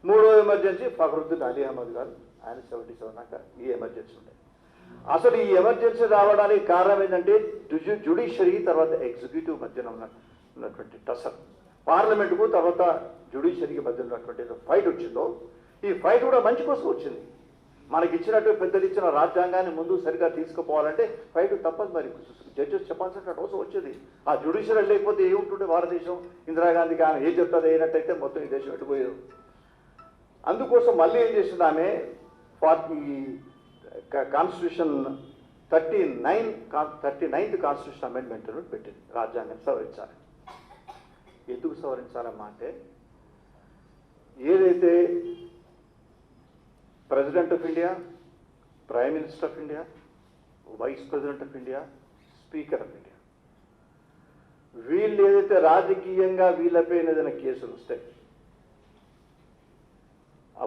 3వ ఎమర్జెన్సీ ఫఖరుద్దీన్ అలీ అహ్మద్ గారు, ఆయన 77 దాకా ఈ ఎమర్జెన్సీ ఉంటాయి. అసలు ఈ ఎమర్జెన్సీ రావడానికి కారణం ఏంటంటే జ్యుడిషియరీ తర్వాత ఎగ్జిక్యూటివ్ మధ్యన ఉన్నటువంటి టసర్, పార్లమెంటుకు తర్వాత జ్యుడిషియరీకి మధ్య ఉన్నటువంటి ఫైట్ వచ్చిందో, ఈ ఫైట్ కూడా మంచి కోసం వచ్చింది. మనకి ఇచ్చినట్టు పెద్దలు ఇచ్చిన రాజ్యాంగాన్ని ముందు సరిగా తీసుకుపోవాలంటే ఫైట్ తప్పదు. మరి జడ్జెస్ చెప్పాల్సిన అవసరం వచ్చేది. ఆ జ్యుడిషియరీ లేకపోతే ఏముంటుండే భారతదేశం? ఇందిరాగాంధీకి ఆమె ఏం చెప్తుంది అయినట్టయితే మొత్తం ఈ దేశం ఎట్టుపోయేది. అందుకోసం మళ్ళీ ఏం చేసింది ఆమె, కాన్స్టిట్యూషన్ 39th కాన్స్టిట్యూషన్ అమెండ్మెంట్ పెట్టింది. రాజ్యాంగం సవరించాలి. ఎందుకు సవరించాలమ్మా అంటే, ఏదైతే president of India, prime minister of India, vice president of India, speaker of India, వీళ్ళు ఏదైతే రాజకీయంగా వీళ్ళపైన ఏదైనా కేసులు వస్తాయి,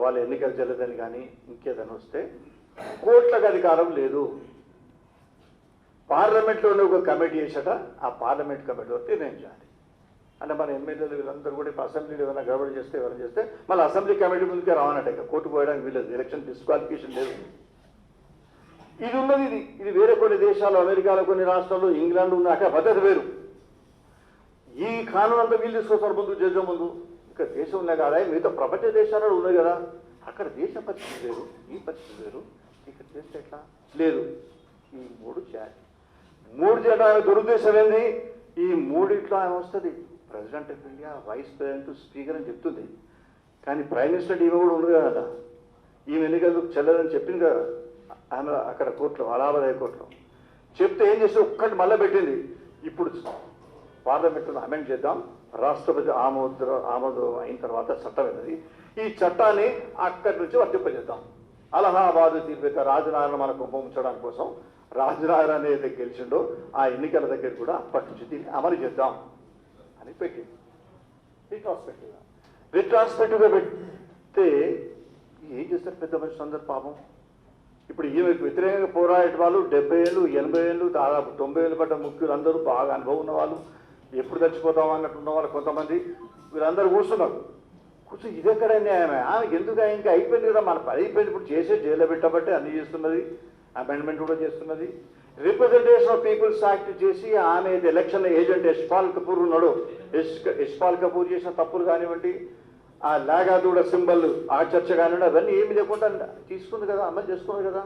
వాళ్ళ ఎన్నికలు చెల్లదని కానీ ఇంకేదైనా వస్తే కోర్టులకు అధికారం లేదు. పార్లమెంట్లోనే ఒక కమిటీ చేసట, ఆ పార్లమెంట్ కమిటీ వస్తే నిర్ణయం చేయాలి. అంటే మన ఎమ్మెల్యేలు వీళ్ళందరూ కూడా ఇప్పుడు అసెంబ్లీలో ఏమైనా గడబడి చేస్తే ఎవరైనా చేస్తే మళ్ళీ అసెంబ్లీ కమిటీ ముందుకే రావనట్ట, ఇక కోర్టు పోయడానికి వీళ్ళది, ఎలక్షన్ డిస్క్వాలిఫికేషన్ లేదు. ఇది ఉన్నది. ఇది వేరే కొన్ని దేశాలు, అమెరికాలో కొన్ని రాష్ట్రాల్లో, ఇంగ్లాండ్ ఉన్న అక్కడ పద్ధతి వేరు. ఈ కానూన్ అంతా వీళ్ళు తీసుకొస్తారు ముందు, జడ్జి ముందు. ఇక్కడ దేశం ఉన్నాయి కదా, మిగతా ప్రపంచ దేశాలలో ఉన్నాయి కదా, అక్కడ దేశ పరిస్థితి వేరు, ఈ పరిస్థితి వేరు. ఇక్కడ చేస్తే ఎట్లా లేదు. ఈ 3 చేయాలి. 3 చేయడానికి దురుద్దేశం ఏంది? ఈ 3 ఆమె వస్తుంది. President of India, vice president, speaker అని చెప్తుంది. కానీ ప్రైమ్ మినిస్టర్ ఈమె కూడా ఉండదు కదా, ఈమె ఎన్నికలు చెల్లదని చెప్పింది కదా ఆమె అక్కడ కోర్టులో, అలహాబాద్ హైకోర్టులో చెప్తే ఏం చేసి ఒక్కటి మళ్ళీ పెట్టింది. ఇప్పుడు పార్లమెంట్లో అమెండ్ చేద్దాం, రాష్ట్రపతి ఆమోదం అయిన తర్వాత చట్టం అయినది. ఈ చట్టాన్ని అక్కడి నుంచి వర్తింపజేద్దాం. అలహాబాద్ తీర్పు రాజనారాయణ మనకు ఉంచడానికి కోసం రాజనారాయణ అనేది గెలిచిండో ఆ ఎన్నికల దగ్గర కూడా అప్పటి నుంచి దీన్ని అమలు చేద్దాం అని పెట్టింది. రిట్రాస్పెక్టివ్గా పెడితే ఏం చేస్తారు పెద్ద మనుషులు అందరు పాపం. ఇప్పుడు ఈమెకు వ్యతిరేకంగా పోరాడే వాళ్ళు 70 ఏళ్ళు, 80 ఏళ్ళు, దాదాపు 90 ఏళ్ళు పడ్డ ముఖ్యులు అందరూ, బాగా అనుభవం ఉన్న వాళ్ళు, ఎప్పుడు చచ్చిపోతాం అన్నట్టు ఉన్న వాళ్ళు కొంతమంది, వీళ్ళందరూ కూర్చున్నారు. కూర్చొని ఇది ఎక్కడ న్యాయమే? ఆమె ఎందుకు ఇంకా అయిపోయింది కదా, మన పని అయిపోయింది. ఇప్పుడు చేసే జైల్లో పెట్టబట్టే అన్ని చేస్తున్నది, అమెండ్మెంట్ కూడా చేస్తున్నది. రిప్రజెంటేషన్ ఆఫ్ పీపుల్స్ యాక్ట్ చేసి ఆమె ఎలక్షన్ ఏజెంట్ యశ్పాల్ కపూర్ ఉన్నాడు, యశ్పాల్ కపూర్ చేసిన తప్పులు కానివ్వండి, ఆ లాగాదూడ సింబల్ ఆ చర్చ కానివ్వండి, అవన్నీ ఏమి లేకుండా తీసుకుంది కదా, అమలు చేసుకుంది కదా.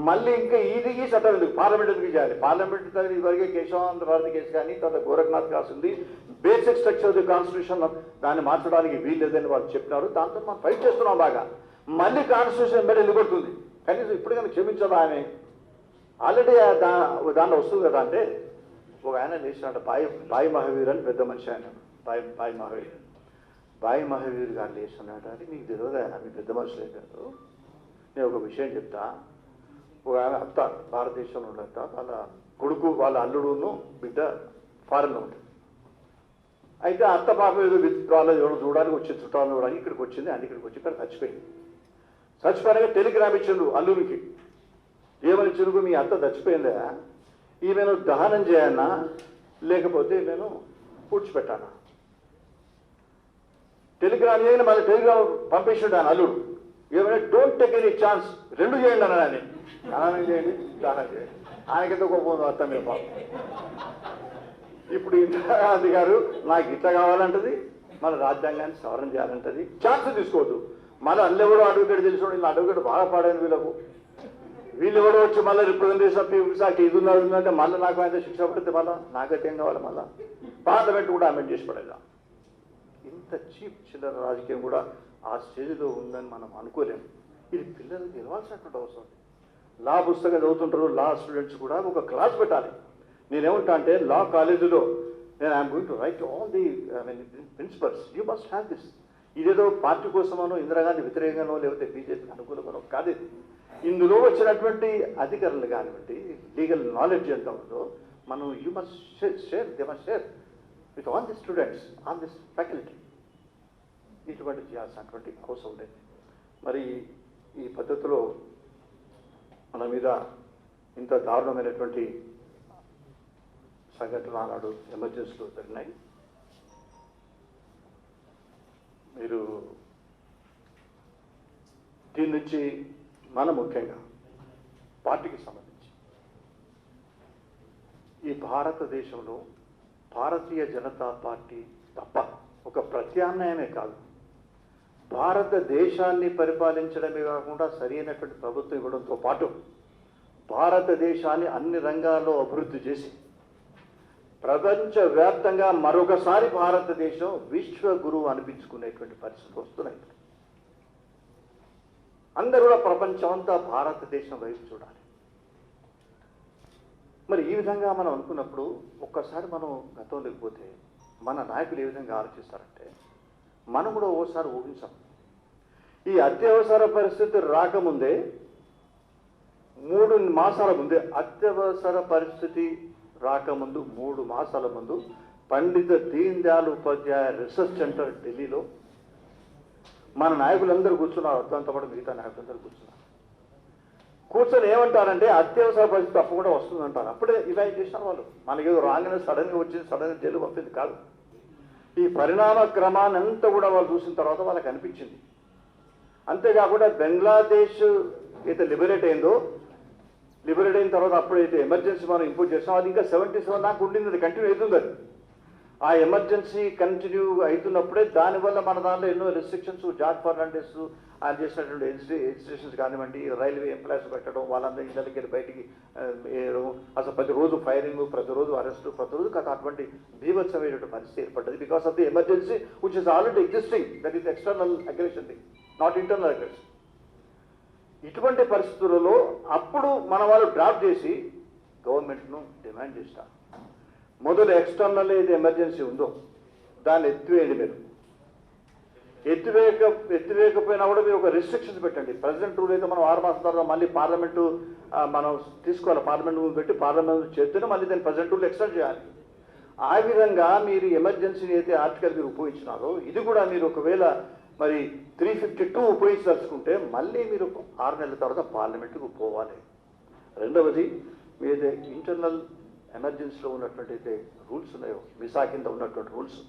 మళ్ళీ ఇంకా ఇది ఈ చట్టం ఎందుకు? పార్లమెంట్ ఎందుకు చేయాలి? పార్లమెంట్ దగ్గర ఇదివరకే కేశవానంద భారతి కేసు కానీ తర్వాత గోరఖనాథ్ కేసు ఉంది. Basic structure of the constitution దాన్ని మార్చడానికి వీల్లేదని వాళ్ళు చెప్పినారు. దాంతో మనం ఫైట్ చేస్తున్నాం బాగా. మళ్ళీ కాన్స్టిట్యూషన్ మీద నిలబడుతుంది. కనీసం ఇప్పుడు కానీ క్షమించాలి ఆమె. ఆల్రెడీ దాంట్లో వస్తుంది కదా. అంటే ఒక ఆయన లేచినట్టు బాయి మహావీర్ అని పెద్ద మనిషి ఆయన, బాయి మహావీర్ గారు లేచినట్టు. అంటే మీకు తెలియదు ఆయన, మీ పెద్ద మనుషులే కాదు. నేను ఒక విషయం చెప్తా. ఒక ఆమె అత్త భారతదేశంలో ఉండట, వాళ్ళ కొడుకు వాళ్ళ అల్లుడును బిడ్డ ఫారెన్లో ఉంటుంది. అయితే అత్త పాప ఏదో వాళ్ళ ఎవరు చూడడానికి వచ్చి చుట్టాలను చూడడానికి ఇక్కడికి వచ్చింది. అని ఇక్కడికి వచ్చి ఇక్కడ చచ్చిపోయింది. చచ్చిపోయాక టెలిగ్రామ్ ఇచ్చిండు అల్లునికి. ఏమని చెరుకు, మీ అత్త చచ్చిపోయిందా, ఈమెను దహనం చేయన్నా లేకపోతే నేను పూడ్చిపెట్టానా? టెలిగ్రామ్ చేయని మళ్ళీ టెలిగ్రామ్ పంపించాడు ఆయన అల్లుడు. ఏమైనా డోంట్ టేక్ ఎనీ ఛాన్స్, 2 చేయండి అన్నాడు. దహనం చేయండి, దహనం చేయండి. ఆయనకింత కోపం అత్త మీద పాపం. ఇప్పుడు ఇందిరాగాంధీ గారు నాకు ఇట్లా కావాలంటది, మన రాజ్యాంగాన్ని సవరణ చేయాలంటది. ఛాన్స్ తీసుకోవద్దు. మళ్ళీ అల్లెవడో అడ్వకేట్ తెలిసిన వీళ్ళు అడ్వకేట్ బాగా పాడాను వీళ్ళకు. వీళ్ళు ఎవడో వచ్చి మళ్ళీ రిప్రజెంటేషన్ ఆఫ్ పీపుల్స్ యాక్ట్ ఇది ఉన్నదంటే మళ్ళీ నాకు ఆయన శిక్ష పడితే మళ్ళీ నాకైతే ఏం కావాలి? మళ్ళీ పార్లమెంట్ కూడా అమెండ్ చేసి పడేదా? ఇంత చీప్ చిల్లర రాజకీయం కూడా ఆ స్టేజ్లో ఉందని మనం అనుకోలేము. ఇది పిల్లలకు తెలవాల్సినటువంటి అవసరం. లా పుస్తకం చదువుతుంటారు లా స్టూడెంట్స్ కూడా ఒక క్లాస్ పెట్టాలి. నేనేమంటా అంటే లా కాలేజీలో నేను I'm going to write all the principles, you must have this. ఇదేదో పార్టీ కోసమనో ఇందిరాగాంధీ వ్యతిరేకంగానో లేకపోతే బీజేపీకి అనుకూలమనో కాదు ఇది. ఇందులో వచ్చినటువంటి అధికారులు కానివ్వండి, లీగల్ నాలెడ్జ్ ఎంత ఉందో మనం you must share, they must share with all the students, all this faculty. ఇటువంటి చేయాల్సినటువంటి అవసరం ఉండేది. మరి ఈ పద్ధతిలో మన మీద ఇంత దారుణమైనటువంటి సంఘటనలు ఆనాడు ఎమర్జెన్సీలో జరిగినాయి. మీరు దీని నుంచి మనం ముఖ్యంగా పార్టీకి సంబంధించి ఈ భారతదేశంలో భారతీయ జనతా పార్టీ తప్ప ఒక ప్రత్యామ్నాయమే కాదు, భారతదేశాన్ని పరిపాలించడమే కాకుండా సరైనటువంటి ప్రభుత్వం ఇవ్వడంతో పాటు భారతదేశాన్ని అన్ని రంగాల్లో అభివృద్ధి చేసి ప్రపంచవ్యాప్తంగా మరొకసారి భారతదేశం విశ్వగురువు అనిపించుకునేటువంటి పరిస్థితి వస్తున్నాయి. అందరూ కూడా ప్రపంచం అంతా భారతదేశం వైపు చూడాలి. మరి ఈ విధంగా మనం అనుకున్నప్పుడు ఒక్కసారి మనం గతంలోకి పోతే మన నాయకులు ఏ విధంగా ఆలోచిస్తారంటే మనం కూడా ఓసారి ఊహించాం. ఈ అత్యవసర పరిస్థితి రాకముందే 3 మాసాల ముందే, అత్యవసర పరిస్థితి రాకముందు 3 మాసాల ముందు పండిత దీన్ దయాళ్ ఉపాధ్యాయ రీసెర్చ్ సెంటర్ ఢిల్లీలో మన నాయకులందరూ కూర్చున్నారు. అర్థంతో పాటు మిగతా నాయకులందరూ కూర్చొని ఏమంటారంటే అత్యవసర పరిస్థితి తప్పకుండా వస్తుందంటారు. అప్పుడే ఇవాల్యుయేట్ చేసిన వాళ్ళు. మనకేదో రాగానే సడన్గా వచ్చింది, సడన్గా జైలు పంపింది కాదు. ఈ పరిణామ క్రమాన్ని అంతా కూడా వాళ్ళు చూసిన తర్వాత వాళ్ళకి అనిపించింది. అంతేకాకుండా బంగ్లాదేశ్ అయితే లిబరేట్ అయిందో, లిబరేట్ అయిన తర్వాత అప్పుడైతే ఎమర్జెన్సీ మనం ఇంపోజ్ చేస్తాం, అది ఇంకా 77 దాకా ఉండింది, అది కంటిన్యూ అవుతుంది. అది ఆ ఎమర్జెన్సీ కంటిన్యూ అవుతున్నప్పుడే దానివల్ల మన దాంట్లో ఎన్నో రెస్ట్రిక్షన్స్, జార్జ్ ఫెర్నాండెస్ ఆయన చేసినటువంటి ఎడ్యుకేషన్స్ కానివ్వండి, రైల్వే ఎంప్లాయీస్ పెట్టడం, వాళ్ళందరూ ఇళ్ళకి వెళ్ళి బయటికి వేయడం, అసలు ప్రతిరోజు ఫైరింగ్, ప్రతిరోజు అరెస్టు, ప్రతిరోజు అటువంటి బీభత్సమైనటువంటి పరిస్థితి ఏర్పడ్డది. Because of the emergency which is already existing, that is external aggression thing, not internal aggression. ఇటువంటి పరిస్థితులలో అప్పుడు మన వాళ్ళు డ్రాప్ చేసి గవర్నమెంట్ను డిమాండ్ చేస్తారు, మొదలు ఎక్స్టర్నల్ ఏది ఎమర్జెన్సీ ఉందో దాన్ని ఎత్తివేయండి. మీరు ఎత్తివేయకపోయినా కూడా మీరు ఒక రిస్ట్రిక్షన్స్ పెట్టండి. ప్రెసిడెంట్ రూల్ అయితే మనం 6 మాసాల తర్వాత మళ్ళీ పార్లమెంటు మనం తీసుకోవాలి, పార్లమెంట్ రూల్ పెట్టి పార్లమెంట్ చేస్తేనే మళ్ళీ దాన్ని ప్రెసిడెంట్ రూల్ ఎక్స్టెండ్ చేయాలి. ఆ విధంగా మీరు ఎమర్జెన్సీని అయితే ఆర్టికల్ మీరు ఉపయోగించినారో ఇది కూడా మీరు ఒకవేళ మరి 352 ఉపయోగించదలుచుకుంటే మళ్ళీ మీరు 6 నెలల తర్వాత పార్లమెంటుకు పోవాలి. రెండవది మీదే ఇంటర్నల్ ఎమర్జెన్సీలో ఉన్నటువంటి అయితే రూల్స్ ఉన్నాయో, మిసా కింద ఉన్నటువంటి రూల్స్,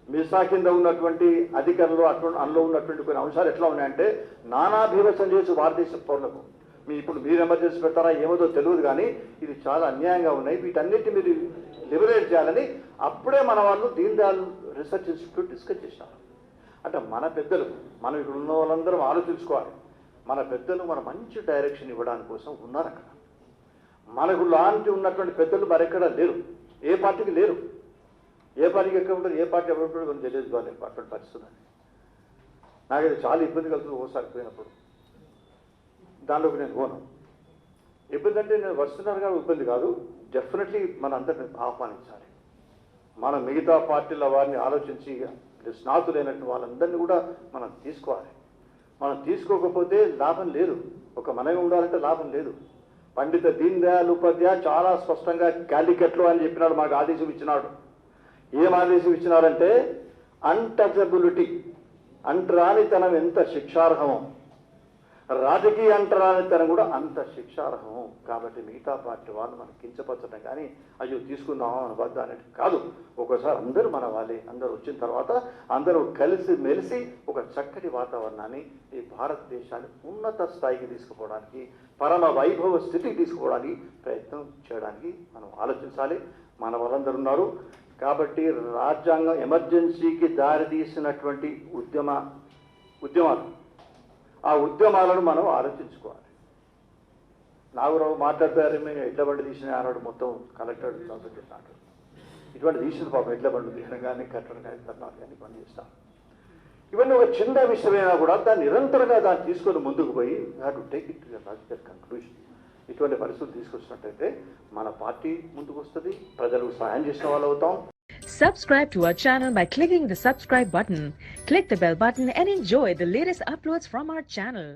మిసా కింద ఉన్నటువంటి అధికారులు అందులో ఉన్నటువంటి కొన్ని అంశాలు ఎట్లా ఉన్నాయంటే నానాభీవసం చేసి భారతదేశ పౌరులకు ఇప్పుడు మీరు ఎమర్జెన్సీ పెడతారా ఏమోదో తెలియదు, కానీ ఇది చాలా అన్యాయంగా ఉన్నాయి, వీటన్నిటిని మీరు లిబరేట్ చేయాలని అప్పుడే మన వాళ్ళు Deen Dayal research institute discuss చేసినారు. అంటే మన పెద్దలు, మనం ఇక్కడ ఉన్న వాళ్ళందరం ఆలోచించుకోవాలి, మన పెద్దలు మన మంచి డైరెక్షన్ ఇవ్వడానికి కోసం ఉన్నారు అక్కడ. మనకు లాంటి ఉన్నటువంటి పెద్దలు మరెక్కడ లేరు, ఏ పార్టీకి లేరు. ఏ పార్టీకి ఎక్కడ ఉంటారు, ఏ పార్టీ ఎవరు ఉంటారో మనం తెలియదు వాళ్ళు అటువంటి పరిస్థితులు. నాకైతే చాలా ఇబ్బంది కలుగుతుంది ఓసారి పోయినప్పుడు, దాంట్లోకి నేను పోను. ఇబ్బంది అంటే నేను వస్తున్నారు కానీ ఇబ్బంది కాదు, డెఫినెట్లీ మన అందరిని ఆహ్వానించాలి. మన మిగతా పార్టీల వారిని ఆలోచించి స్నాతులైనట్టు వాళ్ళందరినీ కూడా మనం తీసుకోవాలి. మనం తీసుకోకపోతే లాభం లేదు, ఒక మనమే ఉండాలంటే లాభం లేదు. పండిత దీన్ దయాళ్ ఉపాధ్యాయ చాలా స్పష్టంగా క్యాలికట్లో అని చెప్పినాడు, మాకు ఆదేశం ఇచ్చినాడు. ఏం ఆదేశం ఇచ్చినారంటే అన్టచబిలిటీ, అంటరానితనం ఎంత శిక్షార్హమో రాజకీయ అంటరానితనం కూడా అంత శిక్షార్హము. కాబట్టి మిగతా పార్టీ వాళ్ళు మనం కించపరచడం కానీ అయ్యో తీసుకుందామా అని వద్ద అనేది కాదు. ఒకసారి అందరూ మన వాళ్ళే, అందరూ వచ్చిన తర్వాత అందరూ కలిసి మెలిసి ఒక చక్కటి వాతావరణాన్ని ఈ భారతదేశాన్ని ఉన్నత స్థాయికి తీసుకుపోవడానికి, పరమ వైభవ స్థితికి తీసుకుపోవడానికి ప్రయత్నం చేయడానికి మనం ఆలోచించాలి. మన వాళ్ళందరూ ఉన్నారు కాబట్టి రాజ్యాంగం ఎమర్జెన్సీకి దారితీసినటువంటి ఉద్యమాలు, ఆ ఉద్యమాలను మనం ఆలోచించుకోవాలి. నాగరావు మాట్లాడతారు, మేము ఎడ్ల బండి తీసిన ఆనాడు మొత్తం కలెక్టర్ చెప్పినాడు, ఇటువంటి తీసిన పాపం ఎడ్ల బండ్లు తీసిన కానీ కట్టడం కానీ తరుణాలు కానీ పని చేస్తాం. ఇవన్నీ ఒక చిన్న విషయమైనా కూడా దాన్ని నిరంతరంగా దాన్ని తీసుకొని ముందుకు పోయి have to take it to logical conclusion. ఇటువంటి పరిస్థితులు తీసుకొచ్చినట్టయితే మన పార్టీ ముందుకు వస్తుంది, ప్రజలకు సహాయం చేసిన వాళ్ళు అవుతాం.
Subscribe to our channel by clicking the subscribe button. Click the bell button and enjoy the latest uploads from our channel.